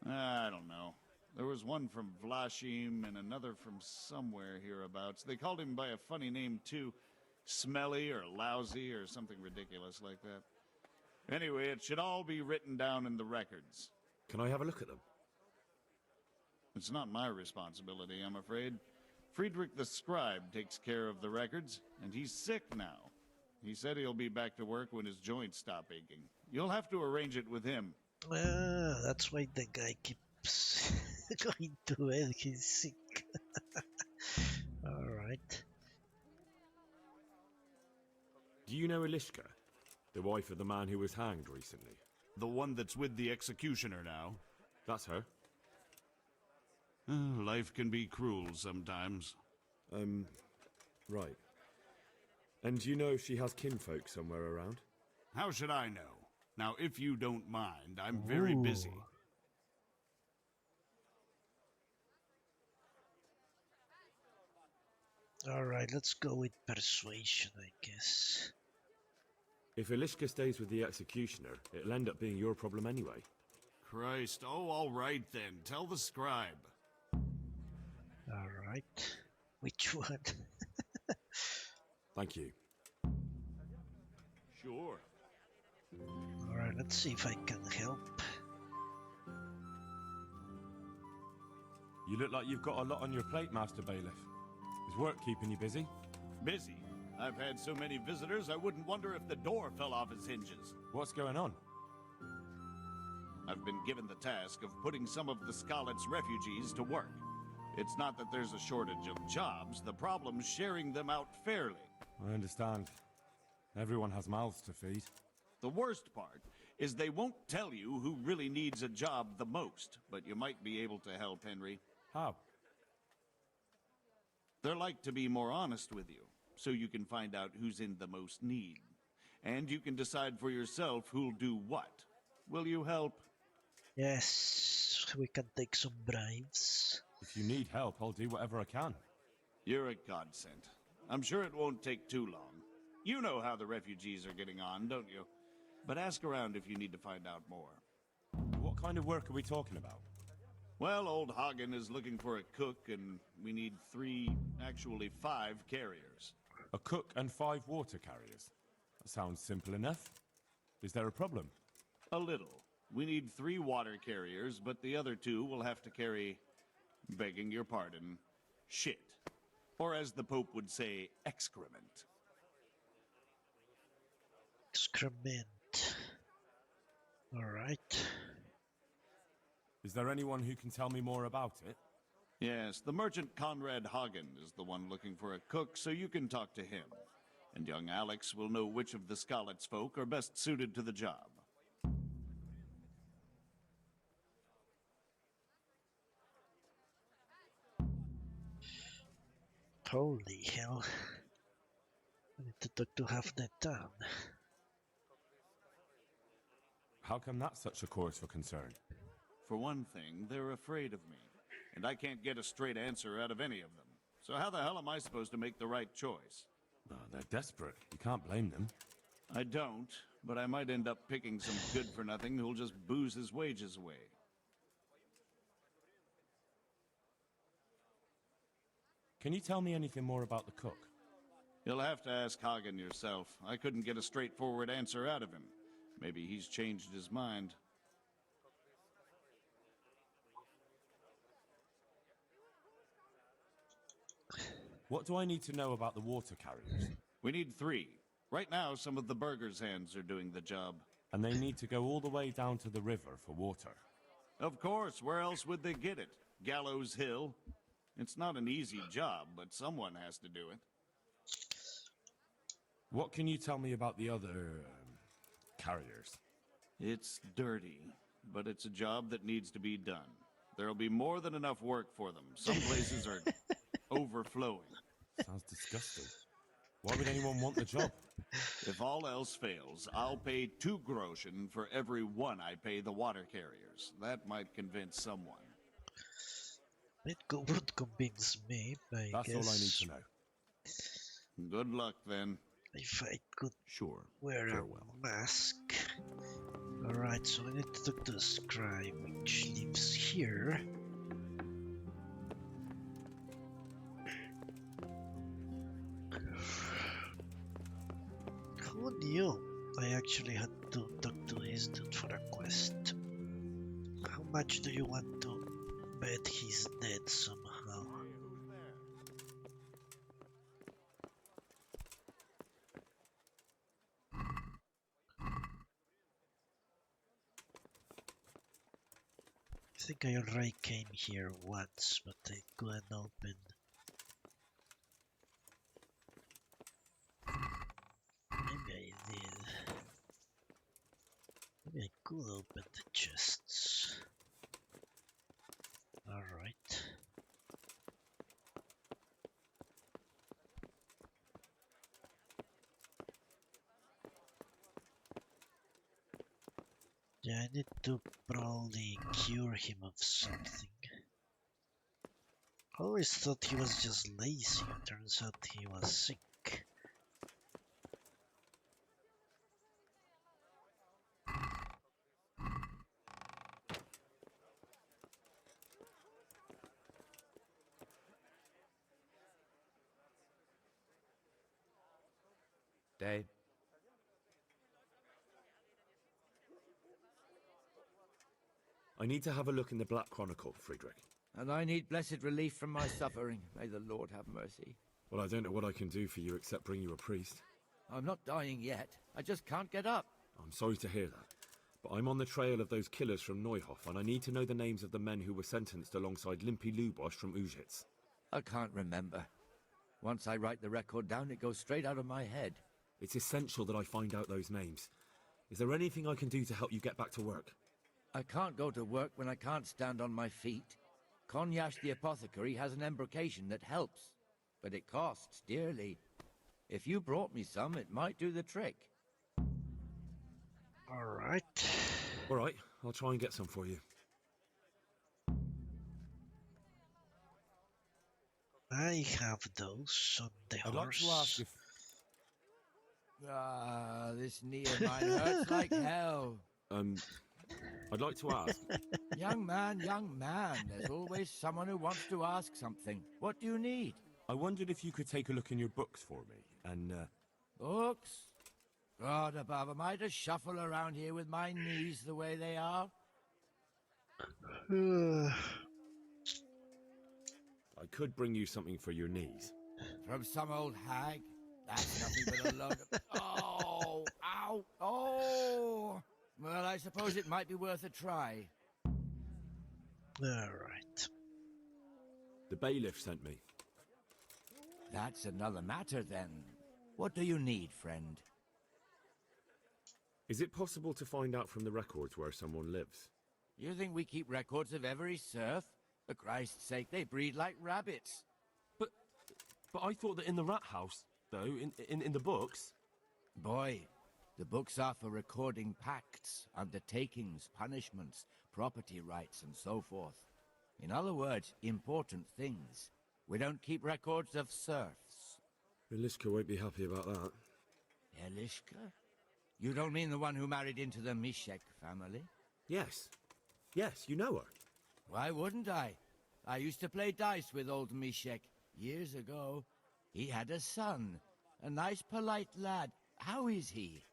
I don't know. There was one from Vlashim and another from somewhere hereabouts. They called him by a funny name, too. Smelly or Lousy or something ridiculous like that. Anyway, it should all be written down in the records. Can I have a look at them? It's not my responsibility, I'm afraid. Friedrich the Scribe takes care of the records, and he's sick now. He said he'll be back to work when his joints stop aching. You'll have to arrange it with him. That's why the guy keeps going to bed. He's sick. Alright. Do you know Elishka, the wife of the man who was hanged recently? The one that's with the executioner now? That's her. Life can be cruel sometimes. Right. And you know if she has kinfolk somewhere around? How should I know? Now, if you don't mind, I'm very busy. Alright, let's go with persuasion, I guess. If Elishka stays with the executioner, it'll end up being your problem anyway. Christ, oh, all right then. Tell the scribe. Alright. Which one? Thank you. Sure. Alright, let's see if I can help. You look like you've got a lot on your plate, Master Bailiff. Is work keeping you busy? Busy? I've had so many visitors, I wouldn't wonder if the door fell off its hinges. What's going on? I've been given the task of putting some of the Skalitz refugees to work. It's not that there's a shortage of jobs, the problem's sharing them out fairly. I understand. Everyone has mouths to feed. The worst part is they won't tell you who really needs a job the most, but you might be able to help, Henry. How? They're like to be more honest with you, so you can find out who's in the most need. And you can decide for yourself who'll do what. Will you help? Yes, we can take some bribes. If you need help, I'll do whatever I can. You're a godsend. I'm sure it won't take too long. You know how the refugees are getting on, don't you? But ask around if you need to find out more. What kind of work are we talking about? Well, old Hagen is looking for a cook, and we need 5 carriers. A cook and 5 water carriers. That sounds simple enough. Is there a problem? A little. We need 3 water carriers, but the other 2 will have to carry, begging your pardon, shit. Or as the Pope would say, excrement. Excrement. Alright. Is there anyone who can tell me more about it? Yes, the merchant Conrad Hagen is the one looking for a cook, so you can talk to him. And young Alex will know which of the Skalitz folk are best suited to the job. Holy hell. I need to talk to half the town. How come that's such a cause for concern? For one thing, they're afraid of me, and I can't get a straight answer out of any of them. So how the hell am I supposed to make the right choice? Oh, they're desperate. You can't blame them. I don't, but I might end up picking some good-for-nothing who'll just booze his wages away. Can you tell me anything more about the cook? You'll have to ask Hagen yourself. I couldn't get a straightforward answer out of him. Maybe he's changed his mind. What do I need to know about the water carriers? We need 3. Right now, some of the burgers' hands are doing the job. And they need to go all the way down to the river for water. Of course, where else would they get it? Gallows Hill? It's not an easy job, but someone has to do it. What can you tell me about the other carriers? It's dirty, but it's a job that needs to be done. There'll be more than enough work for them. Some places are overflowing. Sounds disgusting. Why would anyone want the job? If all else fails, I'll pay 2 groschen for every 1 I pay the water carriers. That might convince someone. It would convince me, I That's guess. all I need to know. Good luck, then. If I could Sure. wear Farewell. a mask. Alright, so I need to talk to the scribe, which lives here. Who knew I actually had to talk to his dude for a quest? How much do you want to bet he's dead somehow? I think I already came here once, but I couldn't open. Maybe I did. Maybe I could open the chests. Alright. Yeah, I need to probably cure him of something. I always thought he was just lazy, turns out he was sick. Day. I need to have a look in the Black Chronicle, Friedrich. And I need blessed relief from my suffering. May the Lord have mercy. Well, I don't know what I can do for you except bring you a priest. I'm not dying yet. I just can't get up. I'm sorry to hear that. But I'm on the trail of those killers from Neuhof, and I need to know the names of the men who were sentenced alongside Limpy Lubosch from Ujitz. I can't remember. Once I write the record down, it goes straight out of my head. It's essential that I find out those names. Is there anything I can do to help you get back to work? I can't go to work when I can't stand on my feet. Konyash the apothecary has an embrocation that helps, but it costs dearly. If you brought me some, it might do the trick. Alright. Alright, I'll try and get some for you. I have those on the I'd like to ask horse. if... This knee of mine hurts like hell. I'd like to ask... Young man, there's always someone who wants to ask something. What do you need? I wondered if you could take a look in your books for me, and, Books? God above, am I to shuffle around here with my knees the way they are? I could bring you something for your knees. From some old hag? That's nothing but a load of... Oh! Ow! Oh! Well, I suppose it might be worth a try. Alright. The bailiff sent me. That's another matter, then. What do you need, friend? Is it possible to find out from the records where someone lives? You think we keep records of every serf? For Christ's sake, they breed like rabbits. But I thought that in the rat house, though, in the books... Boy, the books are for recording pacts, undertakings, punishments, property rights, and so forth. In other words, important things. We don't keep records of serfs. Eliska won't be happy about that. Eliska? You don't mean the one who married into the Mishek family? Yes. Yes, you know her. Why wouldn't I? I used to play dice with old Mishek years ago. He had a son, a nice polite lad. How is he?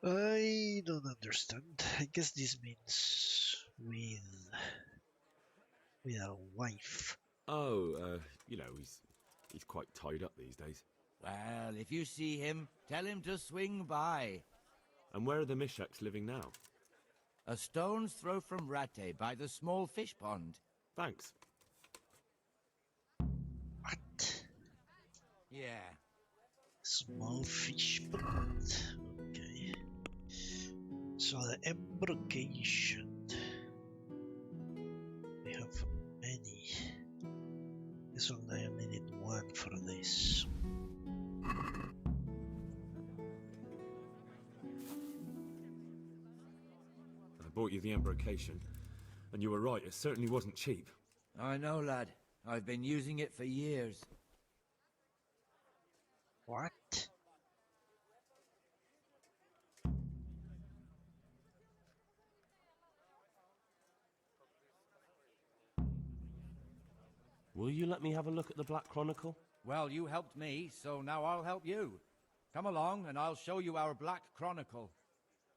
I don't understand. I guess this means with a wife. Oh, he's quite tied up these days. Well, if you see him, tell him to swing by. And where are the Mishaks living now? A stone's throw from Rate by the small fish pond. Thanks. What? Yeah. Small fish pond. Okay. So the embrocation. We have many. Guess I only need one for this. bought you the embrocation. And you were right, it certainly wasn't cheap. I know, lad. I've been using it for years. What? Will you let me have a look at the Black Chronicle? Well, you helped me, so now I'll help you. Come along, and I'll show you our Black Chronicle.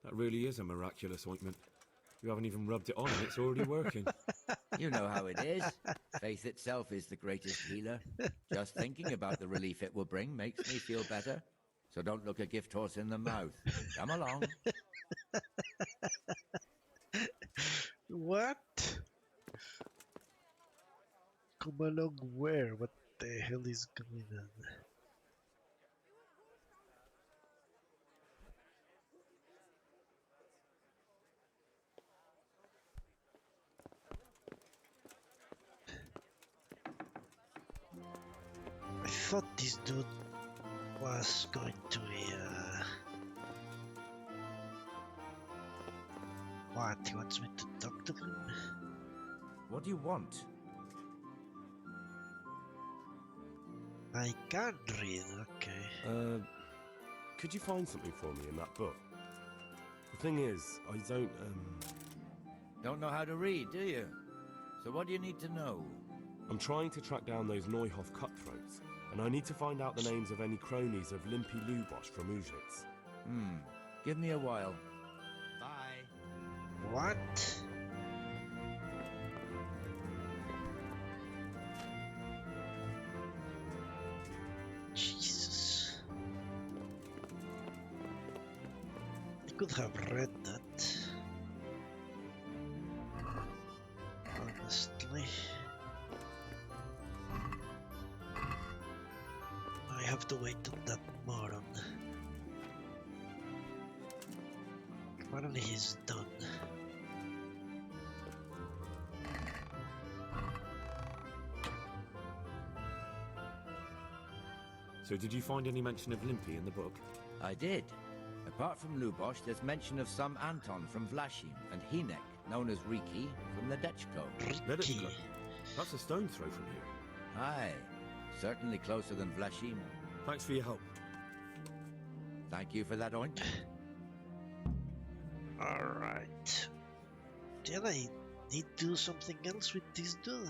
That really is a miraculous ointment. You haven't even rubbed it on and it's already working. You know how it is. Faith itself is the greatest healer. Just thinking about the relief it will bring makes me feel better. So don't look a gift horse in the mouth. Come along. What? Come along where? What the hell is going on? I thought this dude was going to what? He wants me to talk to him? What do you want? I can't read, okay. Could you find something for me in that book? The thing is, I Don't know how to read, do you? So what do you need to know? I'm trying to track down those Neuhoff cutthroats, and I need to find out the names of any cronies of Limpy Lubosh from Uzhitz. Give me a while. Bye. What? Jesus. I could have read that. Honestly. I have to wait on that moron. Apparently he's done. So did you find any mention of Limpy in the book? I did. Apart from Lubosh, there's mention of some Anton from Vlashim and Hinek, known as Riki, from the Dechko. Riki. That's a stone's throw from here. Aye. Certainly closer than Vlashim. Thanks for your help. Thank you for that ointment. Alright. Then I need to do something else with this dude.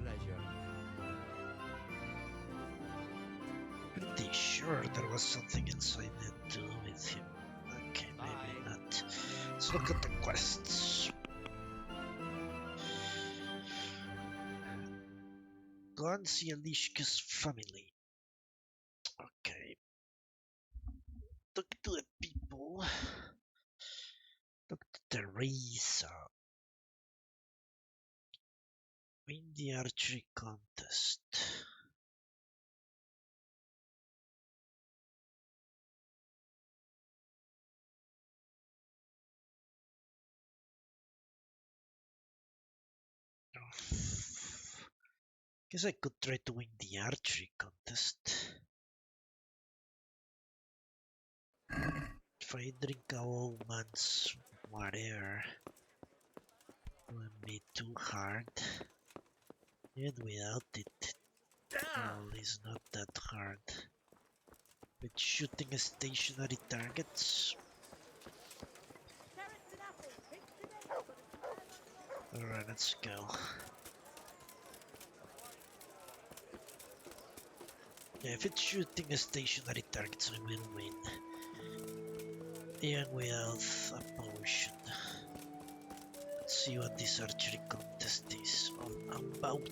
Pleasure. Pretty sure there was something else I need to do with him. Okay, maybe not. Let's look at the quests. Go and see Alishka's family. Okay. Talk to the people. Talk to Teresa. Win the archery contest. Guess I could try to win the archery contest. If I drink a old man's water, it won't be too hard. Even without it, well, it's not that hard. With shooting stationary targets. Alright, let's go. Yeah, if it's shooting stationary targets, I will win. Even without a potion. Let's see what this archery contest is all about.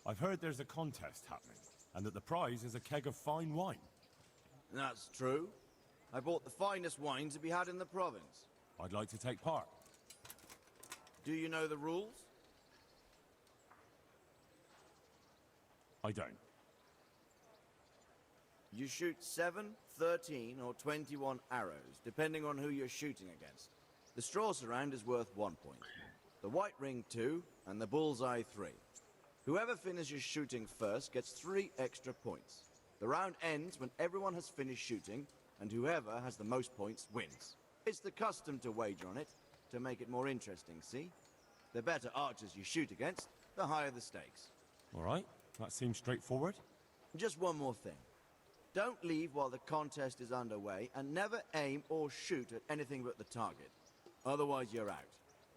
I've heard there's a contest happening, and that the prize is a keg of fine wine. That's true. I bought the finest wine to be had in the province. I'd like to take part. Do you know the rules? I don't. You shoot 7, 13, or 21 arrows, depending on who you're shooting against. The straw surround is worth 1 point, the white ring 2, and the bullseye 3. Whoever finishes shooting first gets 3 extra points. The round ends when everyone has finished shooting, and whoever has the most points wins. It's the custom to wager on it, to make it more interesting, see? The better archers you shoot against, the higher the stakes. All right, that seems straightforward. Just one more thing. Don't leave while the contest is underway, and never aim or shoot at anything but the target. Otherwise you're out.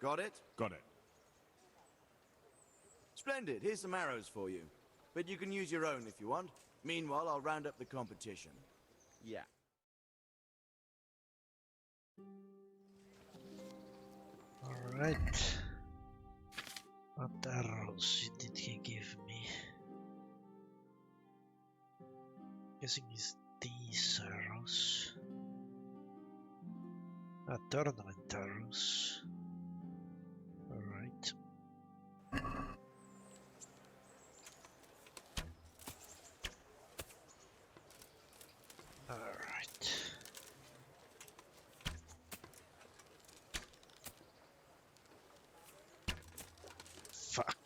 Got it? Got it. Splendid, here's some arrows for you. But you can use your own if you want. Meanwhile, I'll round up the competition. Yeah. Alright. What arrows did he give me? Guessing it's these arrows. Tournament arrows. Alright. Alright. Fuck.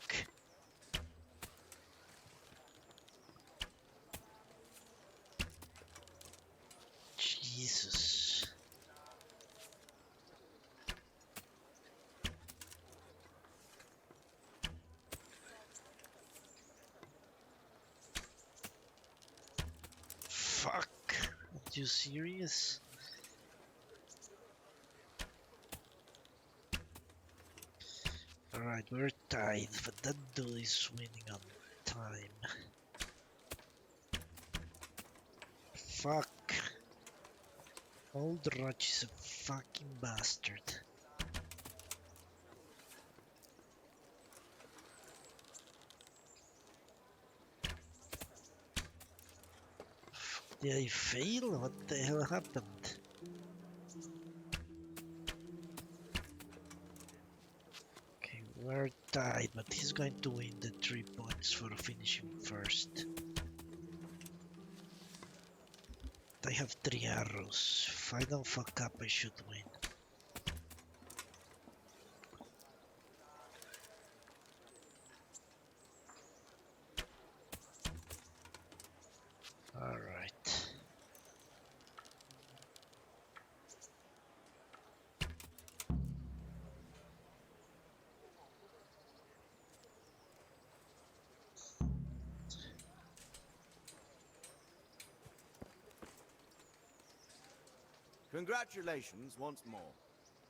Jesus. Fuck. Are you serious? Alright, we're tied, but that dude is winning on time. Fuck. Old Raj is a fucking bastard. Did I fail? What the hell happened? Okay, we're tied, but he's going to win the 3 points for finishing first. I have 3 arrows. If I don't fuck up, I should win. Alright. Congratulations once more.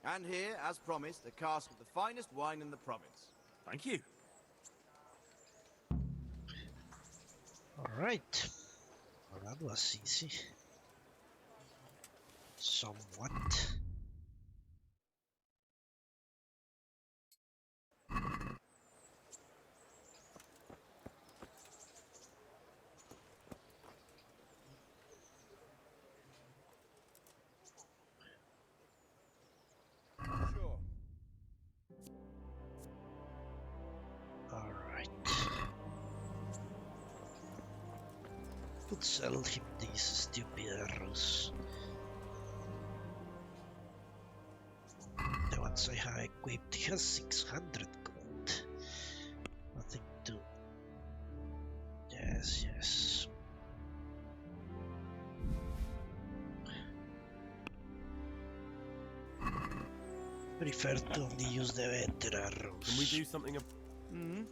And here, as promised, a cask of the finest wine in the province. Thank you. Alright. Well, that was easy. Somewhat. Sure. Alright. Could sell him these stupid arrows. The ones I have equipped, he has 600 gold. Nothing to... Yes, yes. Prefer to only use the better arrows. Can we do something? Hmm?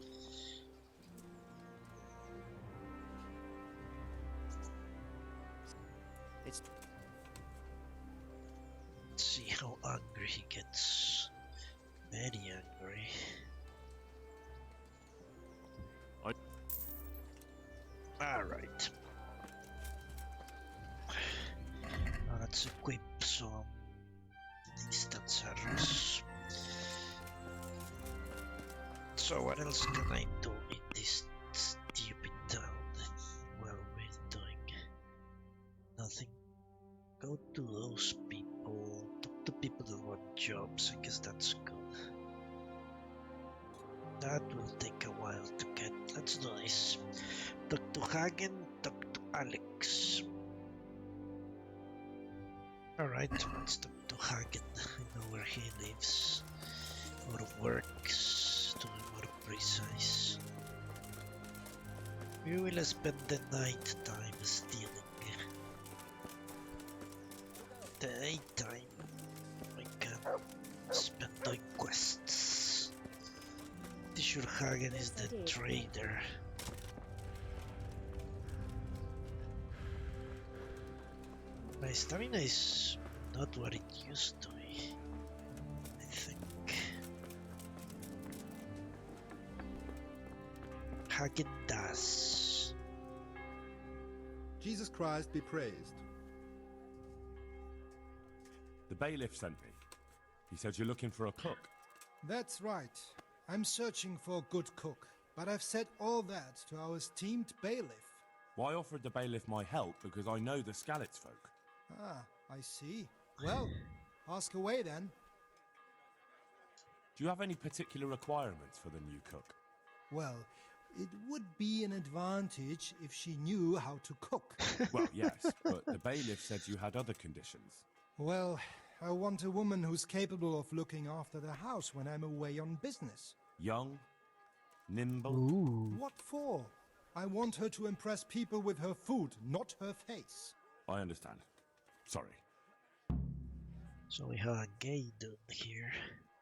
It's Let's see how angry he gets. Very angry. Alright. Now let's equip some distance arrows. So what else can I do in this that will take a while to get. Let's do this. Talk to Hagen, talk to Alex. Alright, let's talk to Hagen. I know where he lives. Or works, to be more precise. We will spend the night time stealing. The daytime we can spend doing quests. Pretty sure Hagen is the trader. My stamina is not what it used to be, I think. Hagen does. Jesus Christ be praised. The bailiff sent me. He said you're looking for a cook. That's right. I'm searching for a good cook, but I've said all that to our esteemed bailiff. Well, I offered the bailiff my help because I know the Skalitz folk. Ah, I see. Well, ask away then. Do you have any particular requirements for the new cook? Well, it would be an advantage if she knew how to cook. Well, yes, but the bailiff said you had other conditions. Well, I want a woman who's capable of looking after the house when I'm away on business. Young, nimble. Ooh. What for? I want her to impress people with her food, not her face. I understand. Sorry. So we have a gay dude here.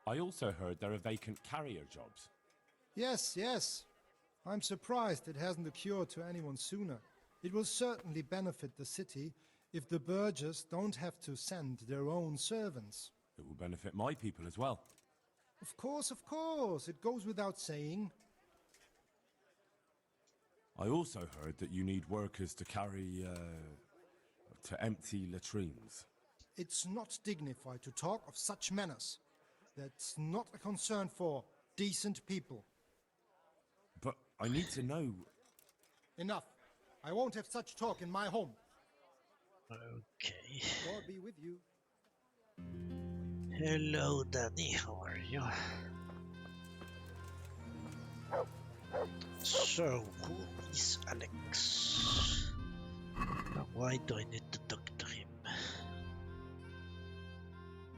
I also heard there are vacant carrier jobs. Yes, yes. I'm surprised it hasn't occurred to anyone sooner. It will certainly benefit the city if the burghers don't have to send their own servants. It will benefit my people as well. Of course, it goes without saying. I also heard that you need workers to carry, to empty latrines. It's not dignified to talk of such manners. That's not a concern for decent people. But I need to know... Enough. I won't have such talk in my home. Okay. God be with you. Hello, Danny. How are you? So, who is Alex? Now, why do I need to talk to him?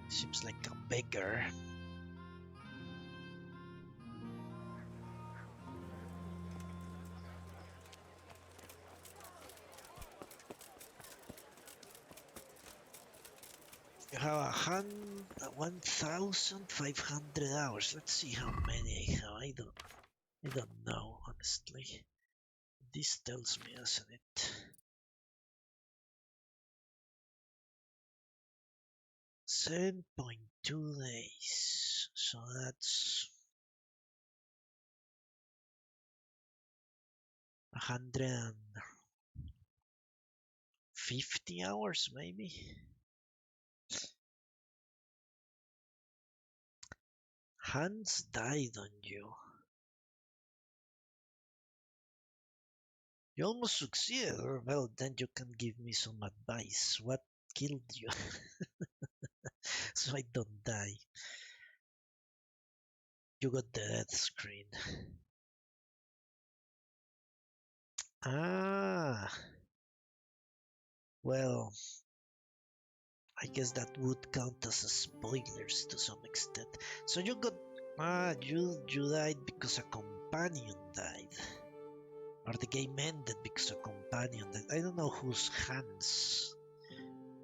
Seems like a beggar. You have 1,500 hours. Let's see how many I have. I don't know, honestly. This tells me, doesn't it? 7.2 days. So that's 150 hours, maybe. Hans died on you. You almost succeeded, or well, then you can give me some advice. What killed you? So I don't die. You got the death screen. Ah. Well, I guess that would count as spoilers to some extent. So you got you died because a companion died. Or the game ended because a companion died. I don't know who's Hans.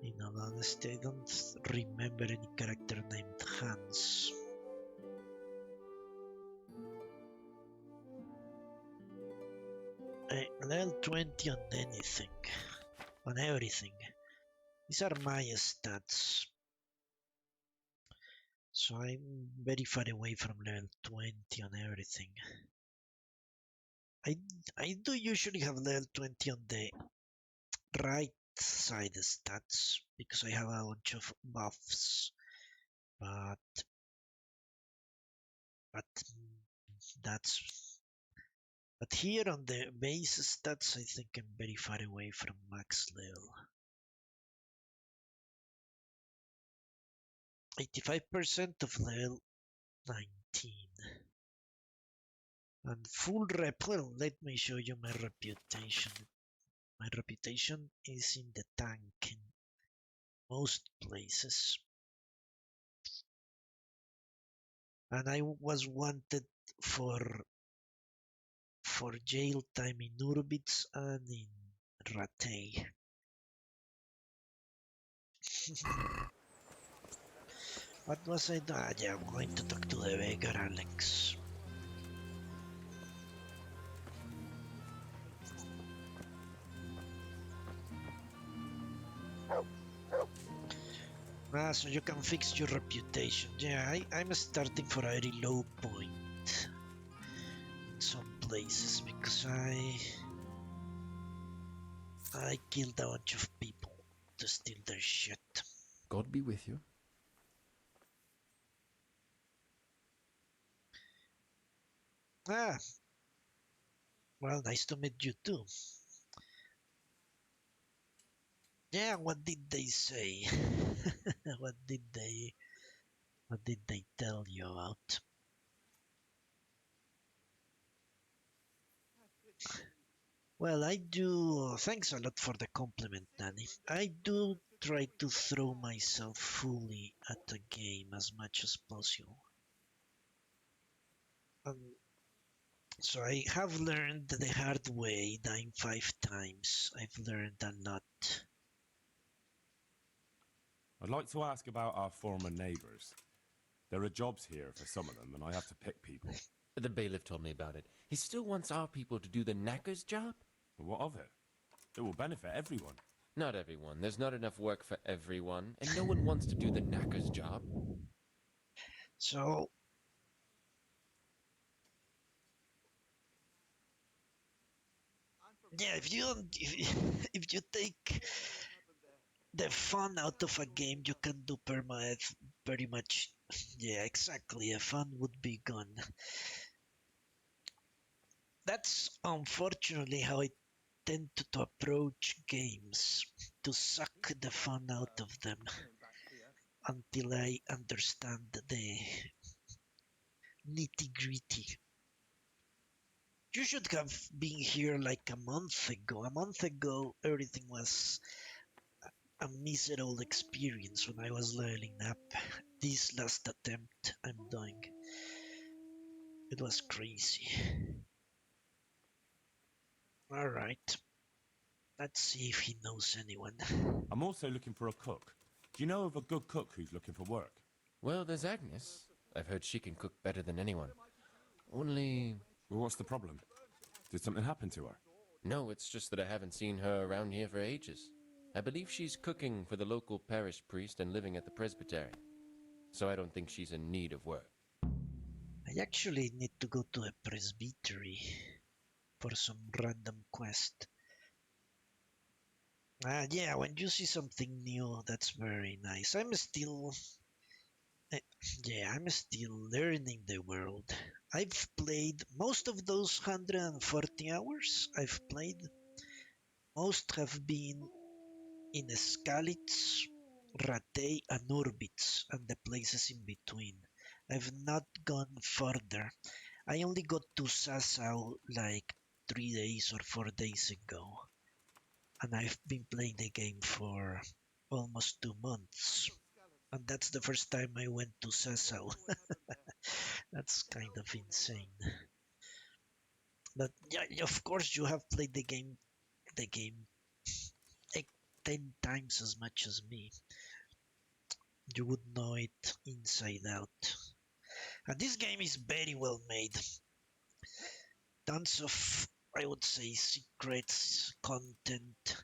In all honesty, I don't remember any character named Hans. Level 20 on anything. On everything. These are my stats. So I'm very far away from level 20 on everything. I do usually have level 20 on the right side stats because I have a bunch of buffs, but here on the base stats I think I'm very far away from max level. 85% of level 19. And full rep, well, let me show you my reputation. My reputation is in the tank in most places. And I was wanted for jail time in Urbitz and in Ratay. What was I doing? Yeah, I'm going to talk to the beggar, Alex. So you can fix your reputation. Yeah, I'm starting for a very low point in some places because I killed a bunch of people to steal their shit. God be with you. Well, nice to meet you too. Yeah, what did they say? what did they tell you about? Well, I do. Thanks a lot for the compliment, Danny. I do try to throw myself fully at the game as much as possible. So I have learned the hard way, dying 5 times. I've learned a lot. I'd like to ask about our former neighbours. There are jobs here for some of them, and I have to pick people. The bailiff told me about it. He still wants our people to do the knacker's job? What of it? It will benefit everyone. Not everyone. There's not enough work for everyone, and no one wants to do the knacker's job. So, yeah, if you take the fun out of a game, you can do permadeath pretty much. Yeah, exactly. The fun would be gone. That's unfortunately how I tend to approach games, to suck the fun out of them until I understand the nitty-gritty. You should have been here like a month ago. A month ago, everything was a miserable experience when I was leveling up. This last attempt I'm doing, it was crazy. Alright, let's see if he knows anyone. I'm also looking for a cook. Do you know of a good cook who's looking for work? Well, there's Agnes. I've heard she can cook better than anyone. Only... Well, what's the problem? Did something happen to her? No, it's just that I haven't seen her around here for ages. I believe she's cooking for the local parish priest and living at the presbytery. So I don't think she's in need of work. I actually need to go to a presbytery for some random quest. Yeah, when you see something new, that's very nice. I'm still learning the world. I've played most of those 140 hours I've played. Most have been in Skalitz, Ratay, and Urbitz, and the places in between. I've not gone further. I only got to Azzhole like 3 days or 4 days ago, and I've been playing the game for almost 2 months. And that's the first time I went to Azzhole. That's kind of insane. But yeah, of course you have played the game like 10 times as much as me. You would know it inside out. And this game is very well made. Tons of, I would say, secrets, content.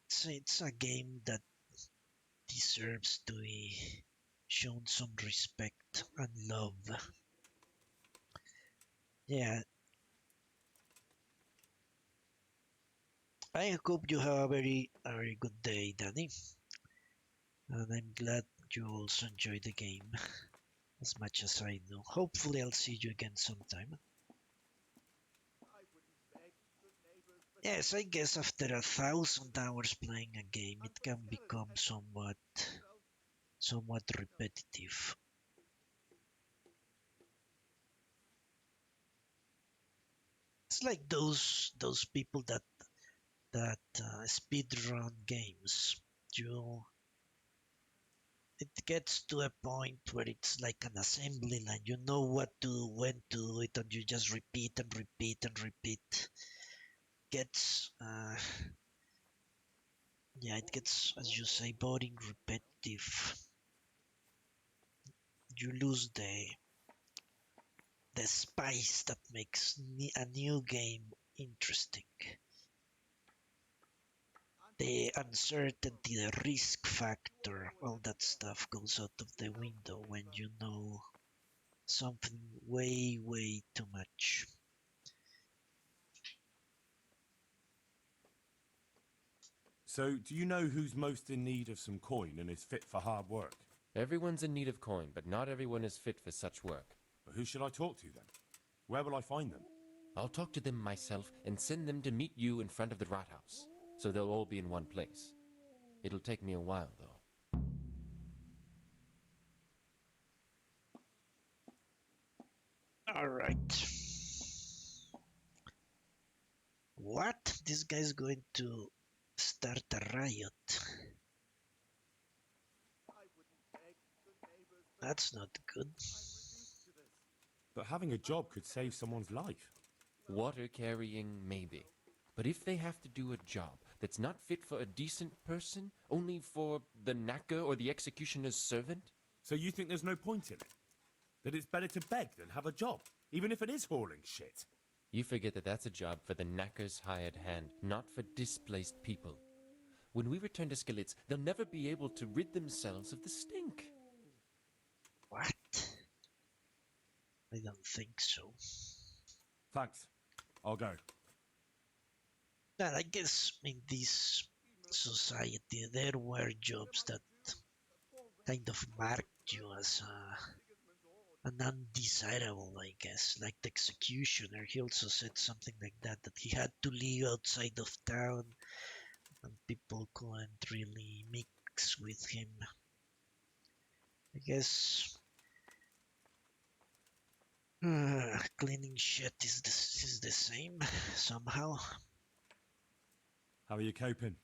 It's a game that deserves to be shown some respect and love. Yeah. I hope you have a very good day, Danny. And I'm glad you also enjoy the game as much as I do. Hopefully I'll see you again sometime. Yes, I guess after 1,000 hours playing a game, it can become somewhat repetitive. It's like those people that speedrun games. You it gets to a point where it's like an assembly line. You know what to do, when to do it, and you just repeat and repeat and repeat. Gets yeah, it gets, as you say, boring, repetitive. You lose the spice that makes a new game interesting. The uncertainty, the risk factor, all that stuff goes out of the window when you know something way too much. So, do you know who's most in need of some coin and is fit for hard work? Everyone's in need of coin, but not everyone is fit for such work. But who should I talk to then? Where will I find them? I'll talk to them myself and send them to meet you in front of the rat house, so they'll all be in one place. It'll take me a while, though. All right. What? This guy's going to start a riot. That's not good. But having a job could save someone's life. Water carrying, maybe. But if they have to do a job that's not fit for a decent person, only for the knacker or the executioner's servant? So you think there's no point in it? That it's better to beg than have a job, even if it is hauling shit? You forget that that's a job for the knacker's hired hand, not for displaced people. When we return to Skalitz, they'll never be able to rid themselves of the stink. What? I don't think so. Thanks. I'll go. Well, I guess in this society there were jobs that kind of marked you as an undesirable, I guess, like the executioner. He also said something like that he had to live outside of town and people couldn't really mix with him. I guess cleaning shit is the same somehow. How are you coping?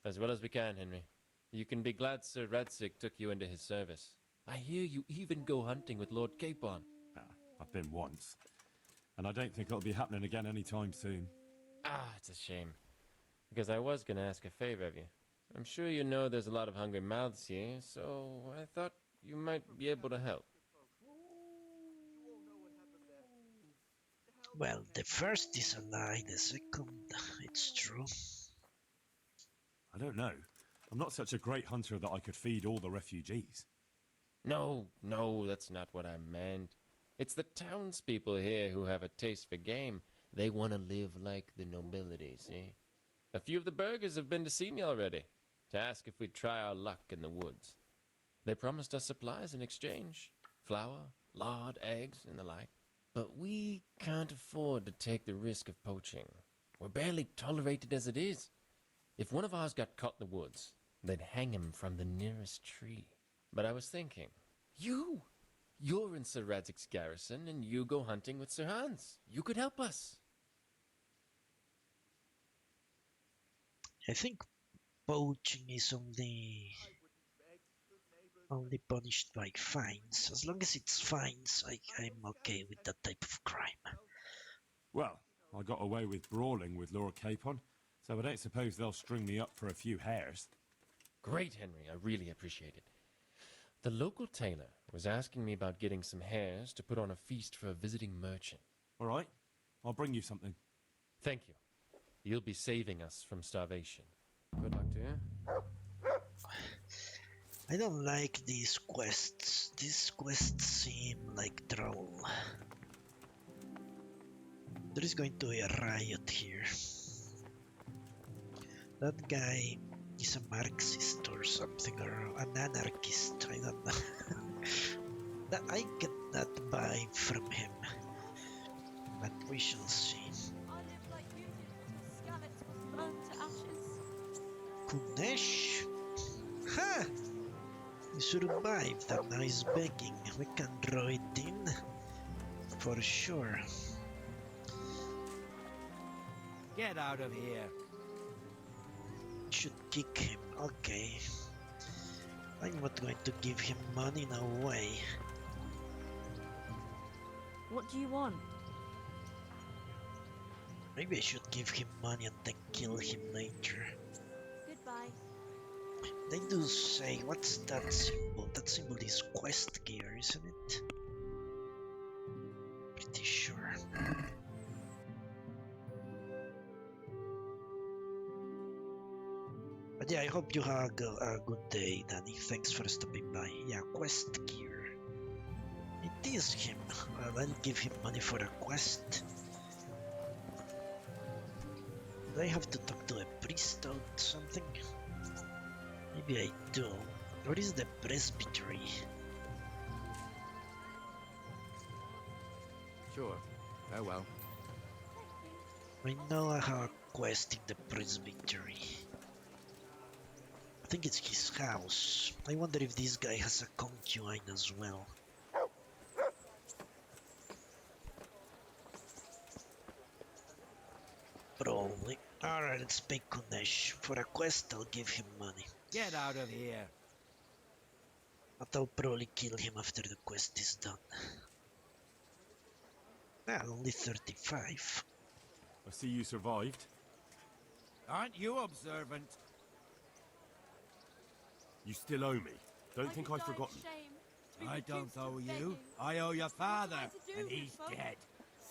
As well as we can, Henry. You can be glad Sir Radzig took you into his service. I hear you even go hunting with Lord Capon. I've been once. And I don't think it'll be happening again anytime soon. It's a shame. Because I was going to ask a favor of you. I'm sure you know there's a lot of hungry mouths here, so I thought you might be able to help. Well, the first is a lie, the second, it's true. I don't know. I'm not such a great hunter that I could feed all the refugees. No, that's not what I meant. It's the townspeople here who have a taste for game. They want to live like the nobility, see? A few of the burghers have been to see me already, to ask if we'd try our luck in the woods. They promised us supplies in exchange. Flour, lard, eggs, and the like. But we can't afford to take the risk of poaching. We're barely tolerated as it is. If one of ours got caught in the woods, they'd hang him from the nearest tree. But I was thinking, you're in Sir Radzig's garrison, and you go hunting with Sir Hans. You could help us. I think poaching is only punished by fines. As long as it's fines, I'm okay with that type of crime. Well, I got away with brawling with Lord Capon, so I don't suppose they'll string me up for a few hares. Great, Henry. I really appreciate it. The local tailor was asking me about getting some hares to put on a feast for a visiting merchant. All right. I'll bring you something. Thank you. You'll be saving us from starvation. Good luck to you. I don't like these quests. These quests seem like troll. There is going to be a riot here. That guy is a Marxist or something, or an anarchist, I don't know. I get that vibe from him, but we shall see. I live like you did. Skalitz was burned to ashes. Kunesh? Ha! He survived and now he's begging. We can draw it in for sure. Get out of here. Should kick him. Okay. I'm not going to give him money, no way. What do you want? Maybe I should give him money and then kill him later. Goodbye. They do say, what's that symbol? That symbol is quest gear, isn't it? Pretty sure. But yeah, I hope you have a good day, Danny. Thanks for stopping by. Yeah, quest gear. It is him. I'll give him money for a quest. Do I have to talk to a priest or something? Maybe I do. What is the presbytery? Sure. Farewell. I know I have a quest in the presbytery. I think it's his house. I wonder if this guy has a concubine as well. Probably. Alright, let's pay Kunesh. For a quest, I'll give him money. Get out of here. But I'll probably kill him after the quest is done. Ah, only 35. I see you survived. Aren't you observant? You still owe me. Don't think I've forgotten. I don't owe you. I owe your father, and he's dead.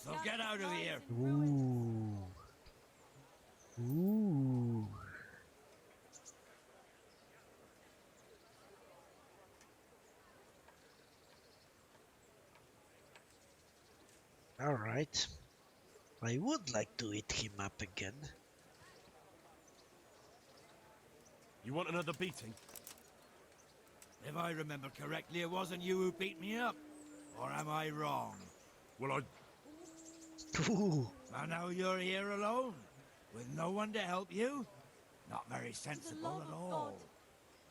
So get out of here. Ooh. Ooh. Alright. I would like to eat him up again. You want another beating? If I remember correctly, it wasn't you who beat me up. Or am I wrong? Well, Ooh. And now you're here alone? With no one to help you? Not very sensible at all.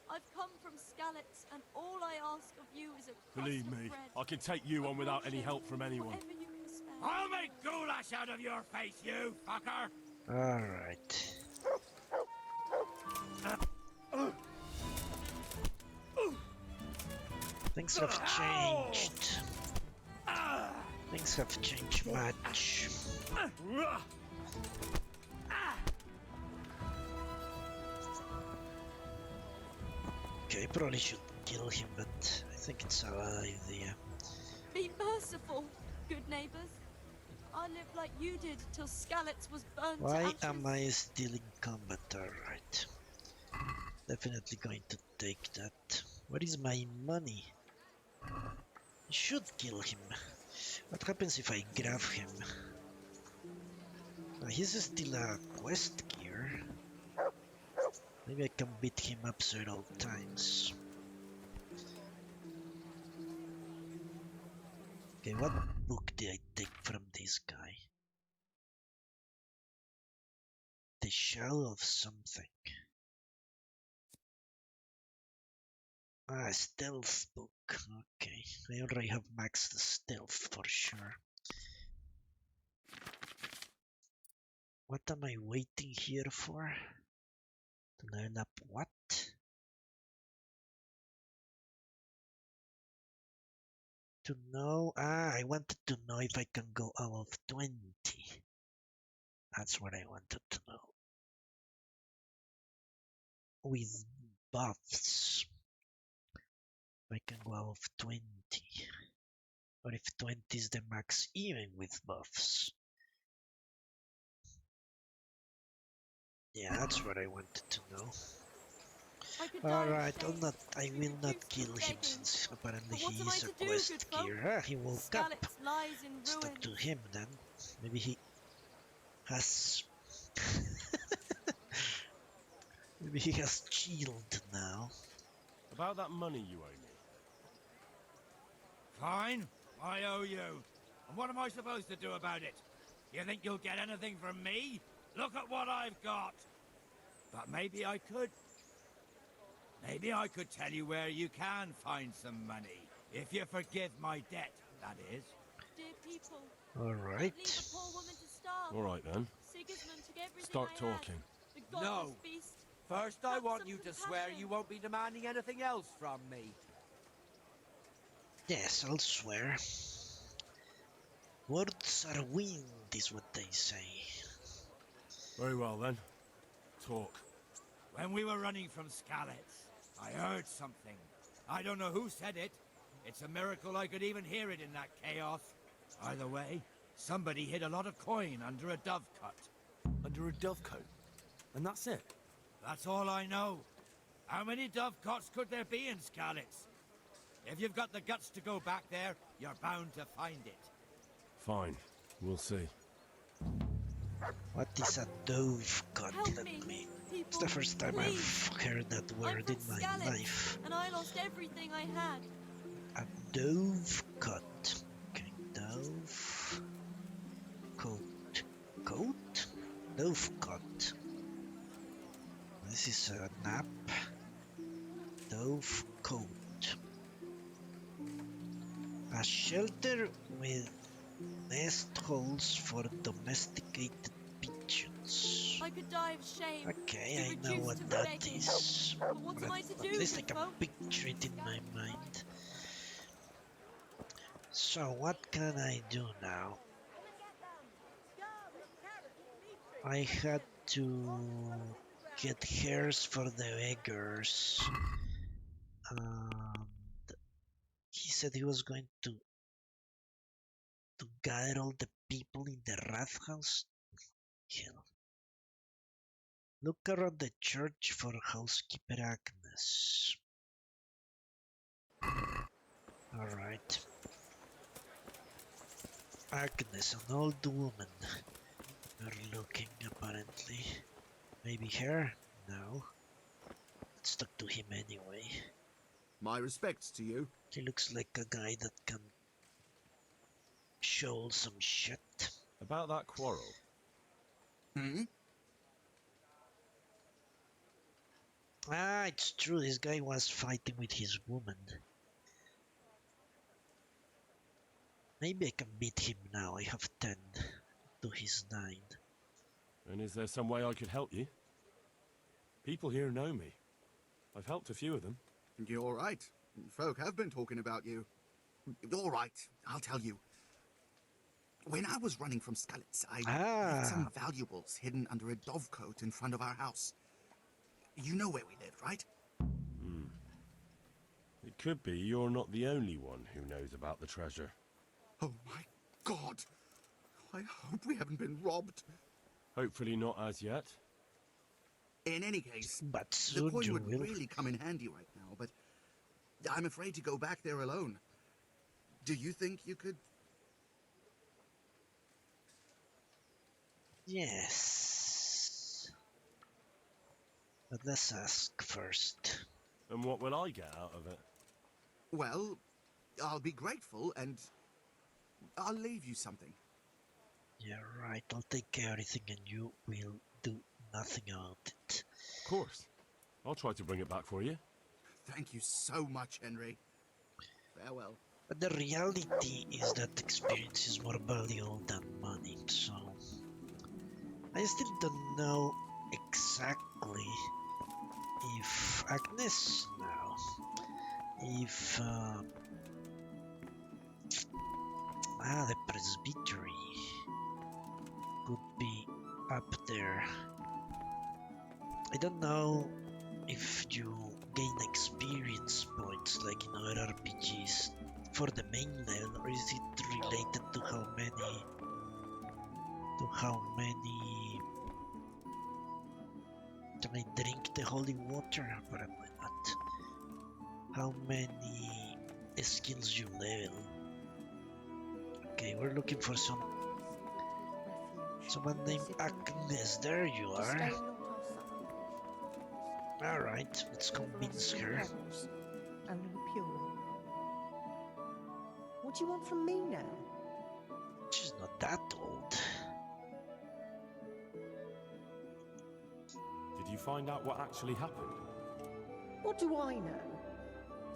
I've come from Skalitz, and all I ask of you is a crust believe of me, bread. I can take you on without any help from anyone. Whatever you can spare. I'll make goulash out of your face, you fucker! Alright. Things have changed. Things have changed much. Okay, probably should kill him, but I think it's a bad idea. Be merciful, good neighbors. I lived like you did till Skalitz was burned to Why ashes. am I still in combat? Alright. Definitely going to take that. What is my money? I should kill him. What happens if I grab him? He's still a quest gear. Maybe I can beat him up several times. Okay, what book did I take from this guy? The Shadow of something. Ah, stealth book. Okay, I already have maxed the stealth for sure. What am I waiting here for? To learn up what? To know, I wanted to know if I can go above 20. That's what I wanted to know. With buffs. If I can go above 20. Or if 20 is the max even with buffs. Yeah, that's what I wanted to know. Alright, I will not kill him since apparently he is a quest gear. Ah, he woke up. Let's talk to him then. Maybe he has... Maybe he has chilled now. About that money you owe me. Fine, I owe you. And what am I supposed to do about it? You think you'll get anything from me? Look at what I've got. But maybe I could. Maybe I could tell you where you can find some money. If you forgive my debt, that is. Dear people, Alright. leave a poor woman to starve. Alright then. Sigismund to everything Start I had. talking. The godless No. beast. First, I Have want some you to swear compassion. you won't be demanding anything else from me. Yes, I'll swear. Words are wind, is what they say. Very well then. Talk. When we were running from Skalitz, I heard something. I don't know who said it. It's a miracle I could even hear it in that chaos. Either way, somebody hid a lot of coin under a dovecote. Under a dovecote? And that's it? That's all I know. How many dovecotes could there be in Skalitz? If you've got the guts to go back there, you're bound to find it. Fine. We'll see. What is a dovecote? Let me. It's the first time I've heard that word in my life. And I lost everything I had. A dovecote. Okay, dove. Coat. Coat? Dovecote. This is a nap. Dovecote. A shelter with nest holes for domesticated pigeons. I could die of shame. Okay, be I know reduced what to that begging. is. But what am I to At do, least I can folk? picture it in my mind. So what can I do now? I had to get hairs for the beggars. And he said he was going to gather all the people in the rat house. Hell. Look around the church for housekeeper Agnes. Alright. Agnes, an old woman. You're looking, apparently. Maybe her? No. Let's talk to him anyway. My respects to you. He looks like a guy that can show some shit. About that quarrel. Hmm? Ah, it's true, this guy was fighting with his woman. Maybe I can beat him now, I have 10 to his 9. And is there some way I could help you? People here know me. I've helped a few of them. You're right. Folk have been talking about you. All right, I'll tell you. When I was running from Skalitz, I left some valuables hidden under a dovecote in front of our house. You know where we live, right? Hmm. It could be you're not the only one who knows about the treasure. Oh my God! I hope we haven't been robbed. Hopefully not as yet. In any case, but the coin would will. really come in handy right now, but I'm afraid to go back there alone. Do you think you could? Yes. But let's ask first. And what will I get out of it? Well, I'll be grateful and I'll leave you something. Yeah, right. I'll take care of everything and you will do nothing about it. Of course. I'll try to bring it back for you. Thank you so much, Henry. Farewell. But the reality is that experience is more valuable than money, so... I still don't know exactly if Agnes now, if the presbytery could be up there. I don't know if you gain experience points like in other RPGs for the main level, or is it related to how many can I drink the holy water? Probably not. How many skills you level? Okay, we're looking for someone named Agnes. There you are. Alright, let's convince her. Only pure. What do you want from me now? She's not that old. Did you find out what actually happened? What do I know?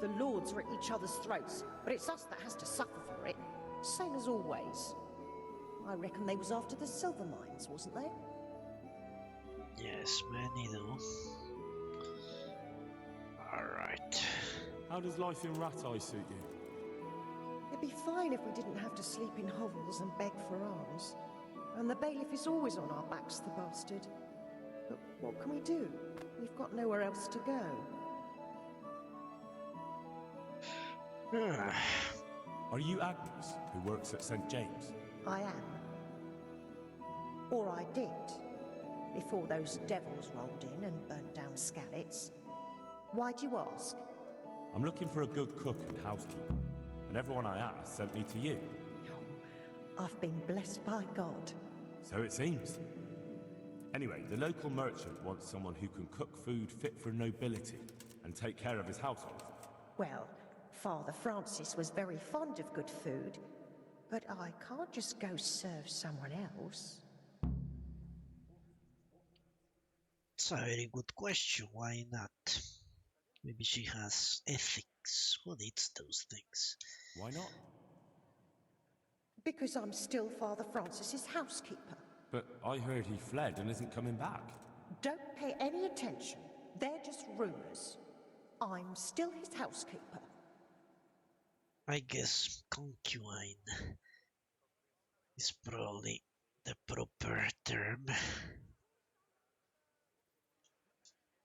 The lords are at each other's throats, but it's us that has to suffer for it. Same as always. I reckon they was after the silver mines, wasn't they? Yes, many do. Alright. How does life in Rat Eye suit you? It'd be fine if we didn't have to sleep in hovels and beg for alms. And the bailiff is always on our backs, the bastard. But what can we do? We've got nowhere else to go. Are you Agnes, who works at St. James? I am. Or I did. Before those devils rolled in and burnt down Skalitz. Why'd you ask? I'm looking for a good cook and housekeeper, and everyone I asked sent me to you. I've been blessed by God. So it seems. Anyway, the local merchant wants someone who can cook food fit for nobility and take care of his household. Well, Father Francis was very fond of good food, but I can't just go serve someone else. It's a very good question, why not? Maybe she has ethics. Who needs those things? Why not? Because I'm still Father Francis's housekeeper. But I heard he fled and isn't coming back. Don't pay any attention. They're just rumors. I'm still his housekeeper. I guess concubine is probably the proper term.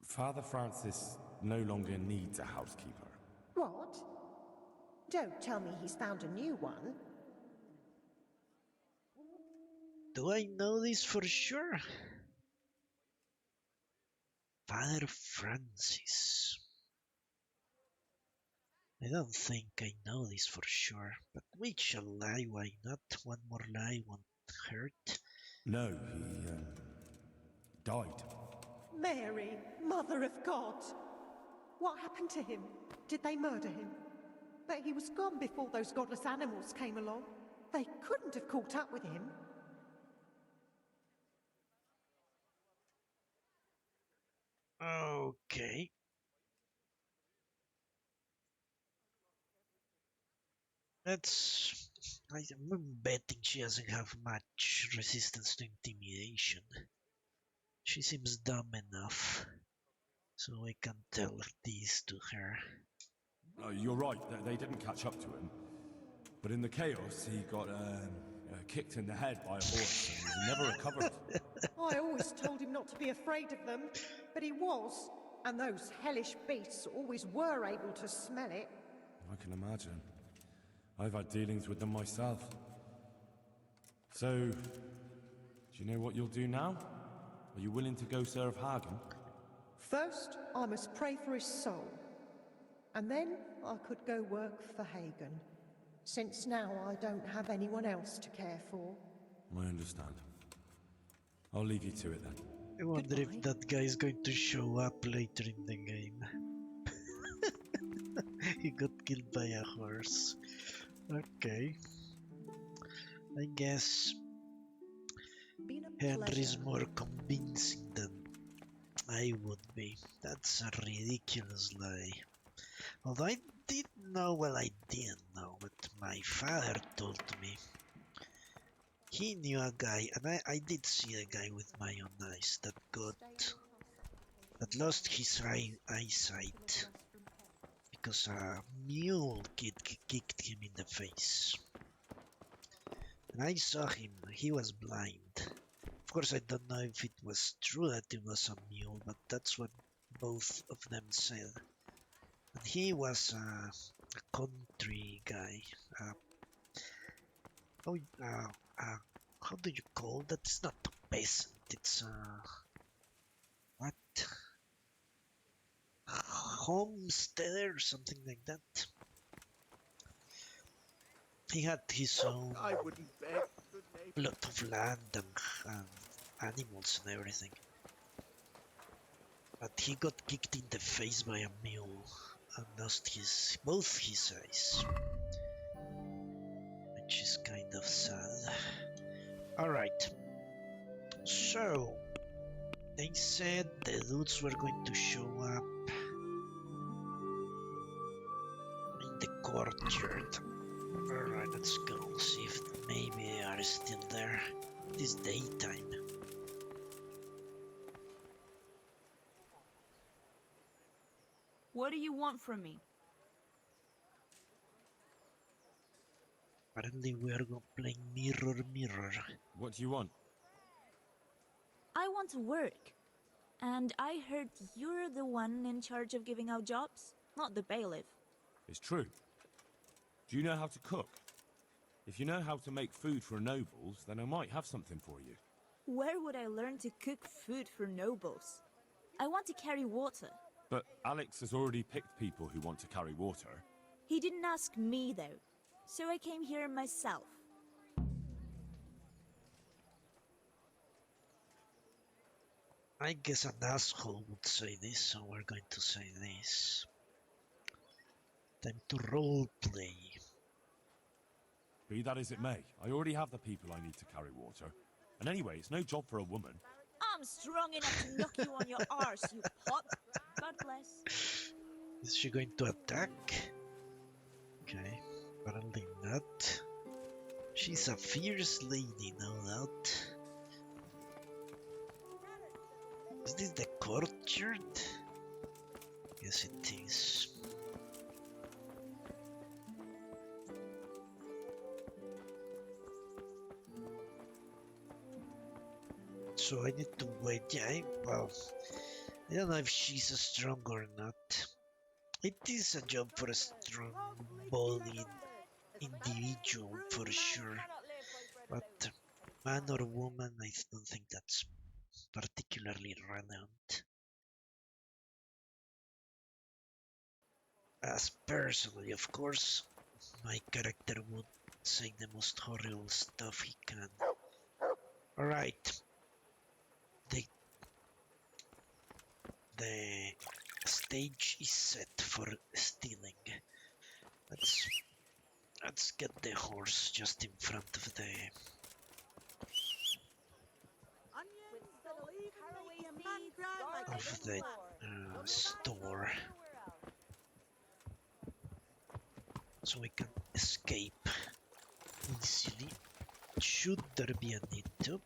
Father Francis no longer needs a housekeeper. What? Don't tell me he's found a new one. Do I know this for sure? Father Francis. I don't think I know this for sure, but we shall lie, why not? One more lie won't hurt. No, he died. Mary, Mother of God! What happened to him? Did they murder him? But he was gone before those godless animals came along. They couldn't have caught up with him. Okay. I'm betting she doesn't have much resistance to intimidation. She seems dumb enough, so I can tell this to her. You're right, they didn't catch up to him. But in the chaos, he got kicked in the head by a horse and he never recovered. I always told him not to be afraid of them, but he was. And those hellish beasts always were able to smell it. I can imagine. I've had dealings with them myself. So, do you know what you'll do now? Are you willing to go serve Hagen? First, I must pray for his soul. And then I could go work for Hagen, since now I don't have anyone else to care for. I understand. I'll leave you to it then. I wonder if that guy is going to show up later in the game. He got killed by a horse. Okay. I guess Henry's more convincing than I would be. That's a ridiculous lie. Although I did know, well, I didn't know, but my father told me. He knew a guy, and I did see a guy with my own eyes that lost his eyesight because a mule kicked him in the face. And I saw him, he was blind. Of course, I don't know if it was true that it was a mule, but that's what both of them said. And he was a country guy. How do you call that? It's not a peasant, it's what? Homesteader or something like that. He had his own lot of land and animals and everything. But he got kicked in the face by a mule and lost both his eyes. Which is kind of sad. Alright. So they said the dudes were going to show up in the courtyard. Alright, let's go see if maybe they are still there. It is daytime. What do you want from me? Apparently we are playing mirror mirror. What do you want? I want to work. And I heard you're the one in charge of giving out jobs, not the bailiff. It's true. Do you know how to cook? If you know how to make food for nobles, then I might have something for you. Where would I learn to cook food for nobles? I want to carry water. But Alex has already picked people who want to carry water. He didn't ask me, though. So I came here myself. I guess an asshole would say this, so we're going to say this. Time to roleplay. Be that as it may, I already have the people I need to carry water. And anyway, it's no job for a woman. I'm strong enough to knock you on your arse, you pot. God bless. Is she going to attack? Okay, apparently not. She's a fierce lady, no doubt. Is this the courtyard? Yes, it is. So I need to wait. Yeah, well, I don't know if she's strong or not. It is a job for a strong-bodied individual for sure, but man or woman, I don't think that's particularly relevant. As personally, of course, my character would say the most horrible stuff he can. Alright. The stage is set for stealing. Let's get the horse just in front of the store, so we can escape easily. Should there be a need to?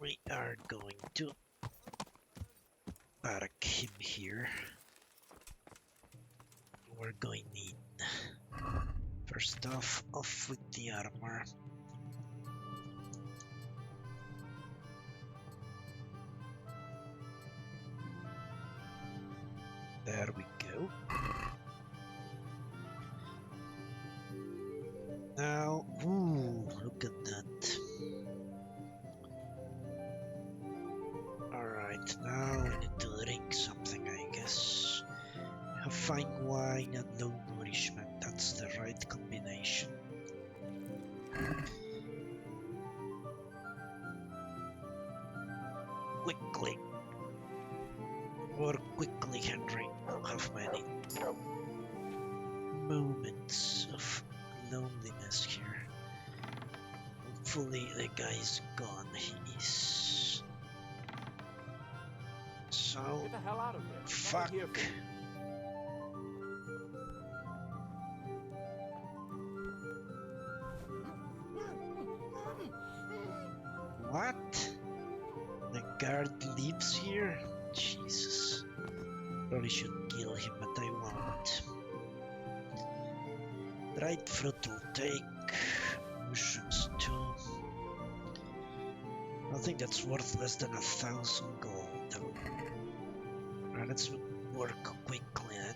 We are going to park him here. We're going in. First off with the armor. There we go. Now, ooh, look at that. Alright, now we need to drink something, I guess. Have fine wine and low nourishment, that's the right combination. Quickly. More quickly, Henry. I'll have many moments of loneliness here. Hopefully the guy's gone. He is. So, Get the hell out of here. fuck. What? The guard lives here? Jesus. Probably should kill him, but I won't. Dried fruit will take. Mushrooms too. I think that's worth less than 1,000 gold. Alright, let's work quickly then.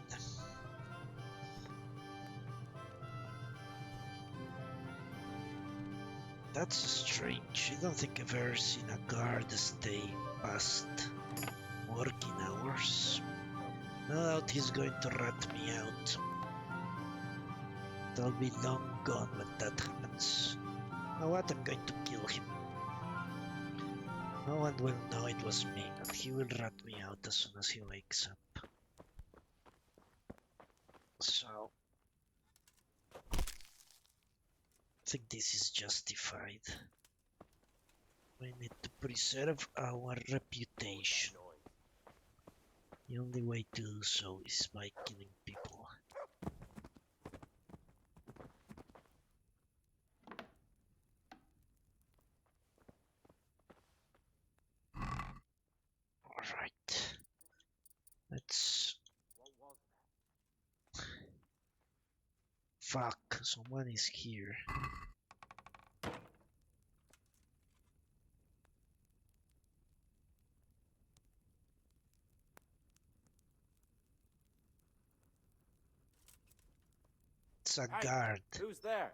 That's strange. I don't think I've ever seen a guard stay past working hours. No doubt he's going to rat me out. I'll be long gone when that happens. You know what? I'm going to kill him. No one will know it was me, but he will rat me out as soon as he wakes up. So, I think this is justified. We need to preserve our reputation. The only way to do so is by killing people. Fuck, someone is here. It's a guard. Who's there?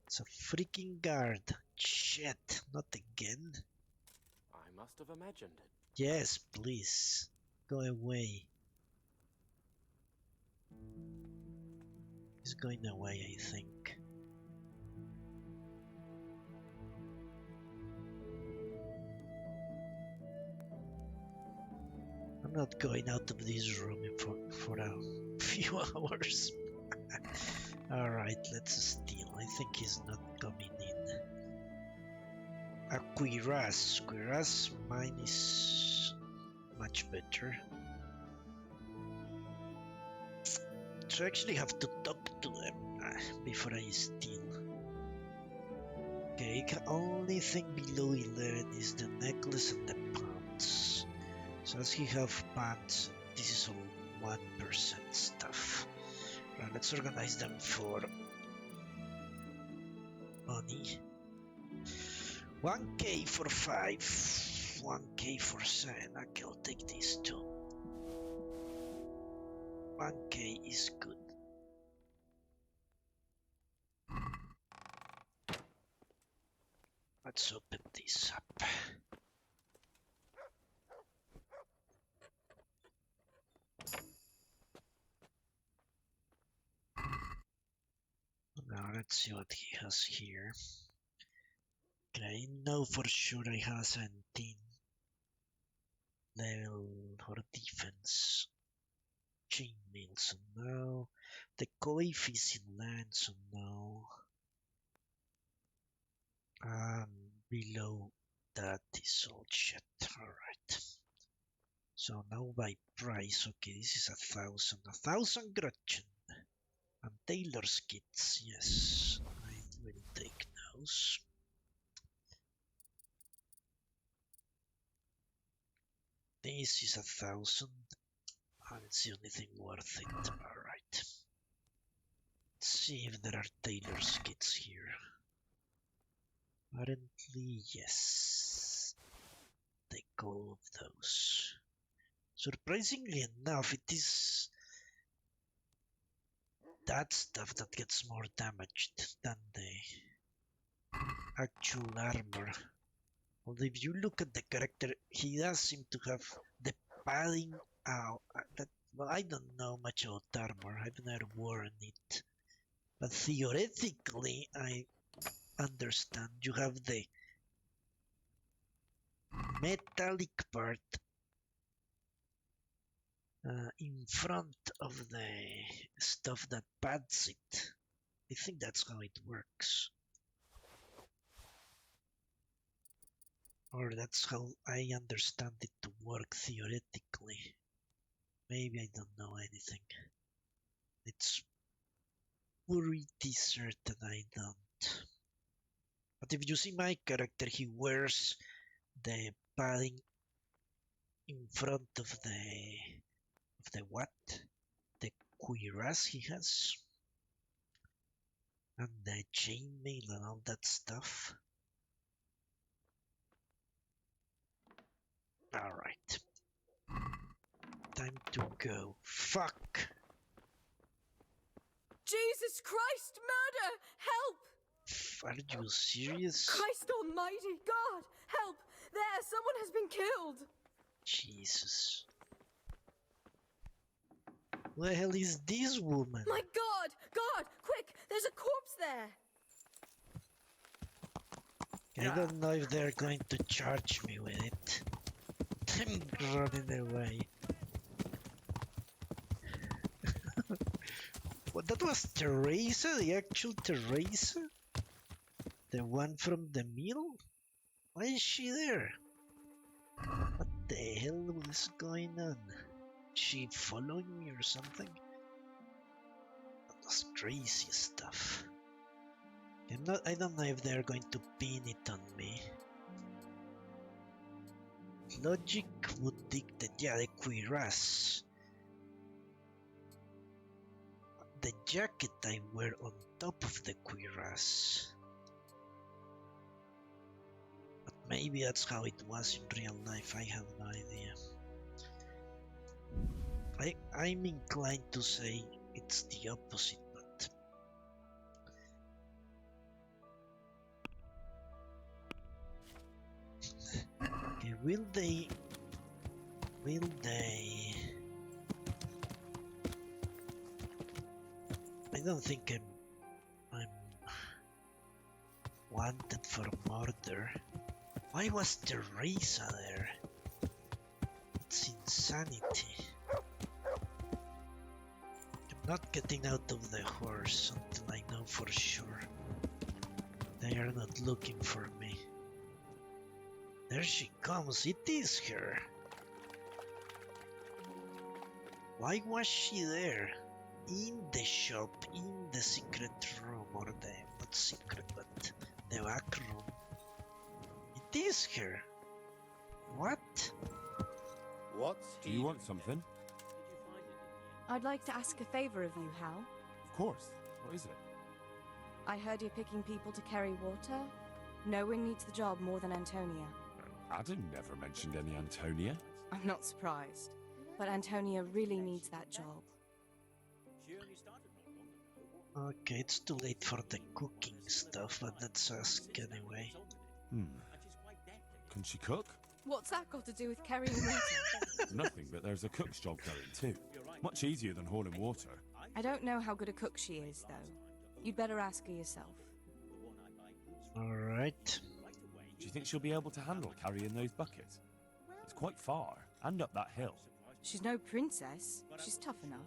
It's a freaking guard. Shit, not again. I must have imagined it. Yes, please. Go away. He's going away, I think. I'm not going out of this room for a few hours. Alright, let's steal. I think he's not coming in. A cuirass. Cuirass, mine is much better. So I actually have to talk to them before I steal. Okay, only thing below 11 is the necklace and the pants. So as he have pants, this is all 1% stuff. Right, let's organize them for money. 1k for 5, 1k for 7. Okay, I'll take these two. 1k is good. Let's open this up. Now let's see what he has here. Okay, I know for sure I have 17 level for defense. Chainmail, so no. The coif is in land, so no. And below that is all shit. Alright. So now by price, okay, this is 1,000. 1,000 Gretchen. And tailor's kits, yes. I will take those. This is 1,000. And it's the only thing worth it. Alright. Let's see if there are tailor's kits here. Apparently, yes. Take all of those. Surprisingly enough, it is that stuff that gets more damaged than the actual armor. Although if you look at the character, he does seem to have the padding out. Well, I don't know much about armor. I've never worn it. But theoretically, I understand you have the metallic part in front of the stuff that pads it. I think that's how it works. Or that's how I understand it to work theoretically. Maybe I don't know anything. It's pretty certain I don't. But if you see my character, he wears the padding in front of the what? The cuirass he has. And the chainmail and all that stuff. Alright. Time to go. Fuck! Jesus Christ, murder! Help! Are you serious? Christ almighty, God! Help! There, someone has been killed! Jesus. Who the hell is this woman? My God! God! Quick! There's a corpse there! I don't know if they're going to charge me with it. I'm running away. What, that was Teresa? The actual Teresa? The one from the mill? Why is she there? What the hell was going on? Is she following me or something? That was crazy stuff. I don't know if they're going to pin it on me. Logic would dictate, yeah, the cuirass. the jacket I wear on top of the cuirass. But maybe that's how it was in real life, I have no idea. I'm inclined to say it's the opposite, but... Okay, will they... I don't think I'm wanted for murder. Why was Teresa there? It's insanity. I'm not getting out of the horse until I know for sure they are not looking for me. There she comes, it is her. Why was she there? In the shop, in the secret room, or the, not secret, but the back room. It is her. What? Do you want something? I'd like to ask a favor of you, Hal. Of course. What is it? I heard you're picking people to carry water. No one needs the job more than Antonia. Adam never mentioned any Antonia. I'm not surprised. But Antonia really needs that job. Okay, it's too late for the cooking stuff, but let's ask anyway. Can she cook? What's that got to do with carrying water? Nothing, but there's a cook's job going too. Much easier than hauling water. I don't know how good a cook she is, though. You'd better ask her yourself. Alright. Do you think she'll be able to handle carrying those buckets? It's quite far, and up that hill. She's no princess. She's tough enough.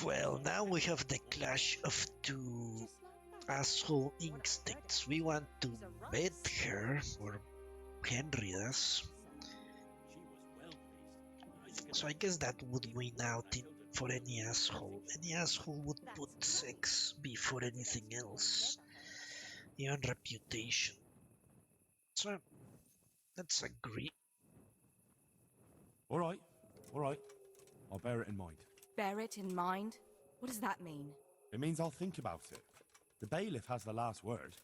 Well, now we have the clash of two Azzhole instincts. We want to bet her, or Henry does. So I guess that would win out for any Azzhole. Any Azzhole would put sex before anything else, even reputation. So let's agree. All right. I'll bear it in mind. Bear it in mind? What does that mean? It means I'll think about it. The bailiff has the last word.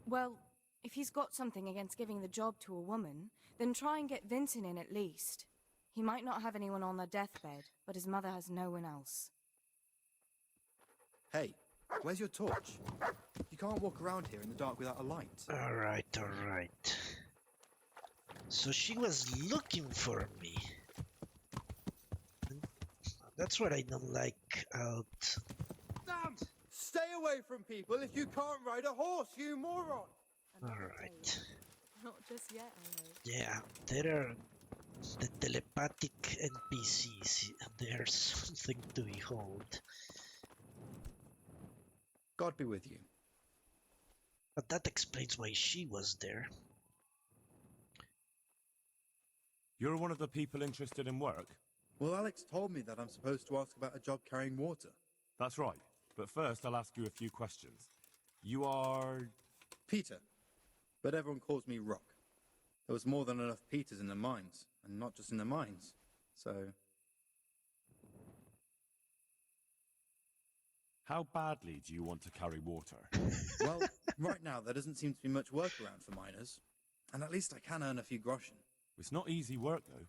Well, if he's got something against giving the job to a woman, then try and get Vincent in at least. He might not have anyone on their deathbed, but his mother has no one else. Hey, where's your torch? You can't walk around here in the dark without a light. Alright. So she was looking for me. That's what I don't like out. Damn! Stay away from people if you can't ride a horse, you moron! Alright. Not just yet, I hope. Yeah, there are the telepathic NPCs. There's something to behold. God be with you. But that explains why she was there. You're one of the people interested in work? Well, Alex told me that I'm supposed to ask about a job carrying water. That's right. But first, I'll ask you a few questions. You are... Peter. But everyone calls me Rock. There was more than enough Peters in the mines, and not just in the mines. So... How badly do you want to carry water? Well, right now there doesn't seem to be much work around for miners. And at least I can earn a few groschen. It's not easy work, though.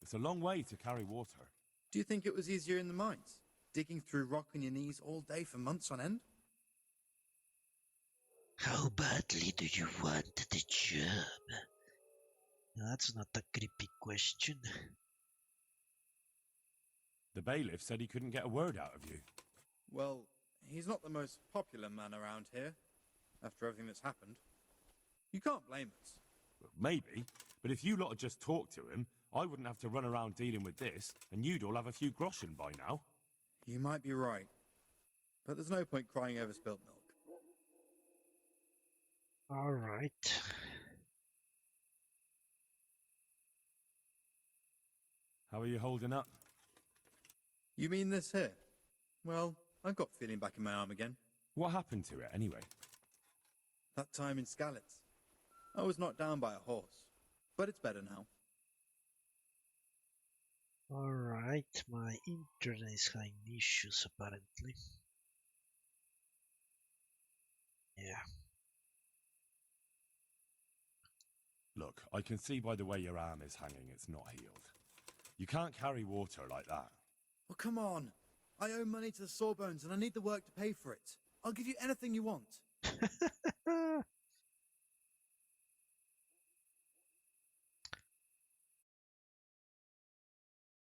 It's a long way to carry water. Do you think it was easier in the mines? Digging through rock on your knees all day for months on end? How badly do you want the job? That's not a creepy question. The bailiff said he couldn't get a word out of you. Well, he's not the most popular man around here, after everything that's happened. You can't blame us. Well, maybe, but if you lot had just talked to him, I wouldn't have to run around dealing with this, and you'd all have a few groschen by now. You might be right. But there's no point crying over spilt milk. Alright. How are you holding up? You mean this here? Well, I've got feeling back in my arm again. What happened to it, anyway? That time in Skalitz. I was knocked down by a horse. But it's better now. Alright, my internet is having issues apparently. Yeah. Look, I can see by the way your arm is hanging it's not healed. You can't carry water like that. Well, come on. I owe money to the Sawbones and I need the work to pay for it. I'll give you anything you want.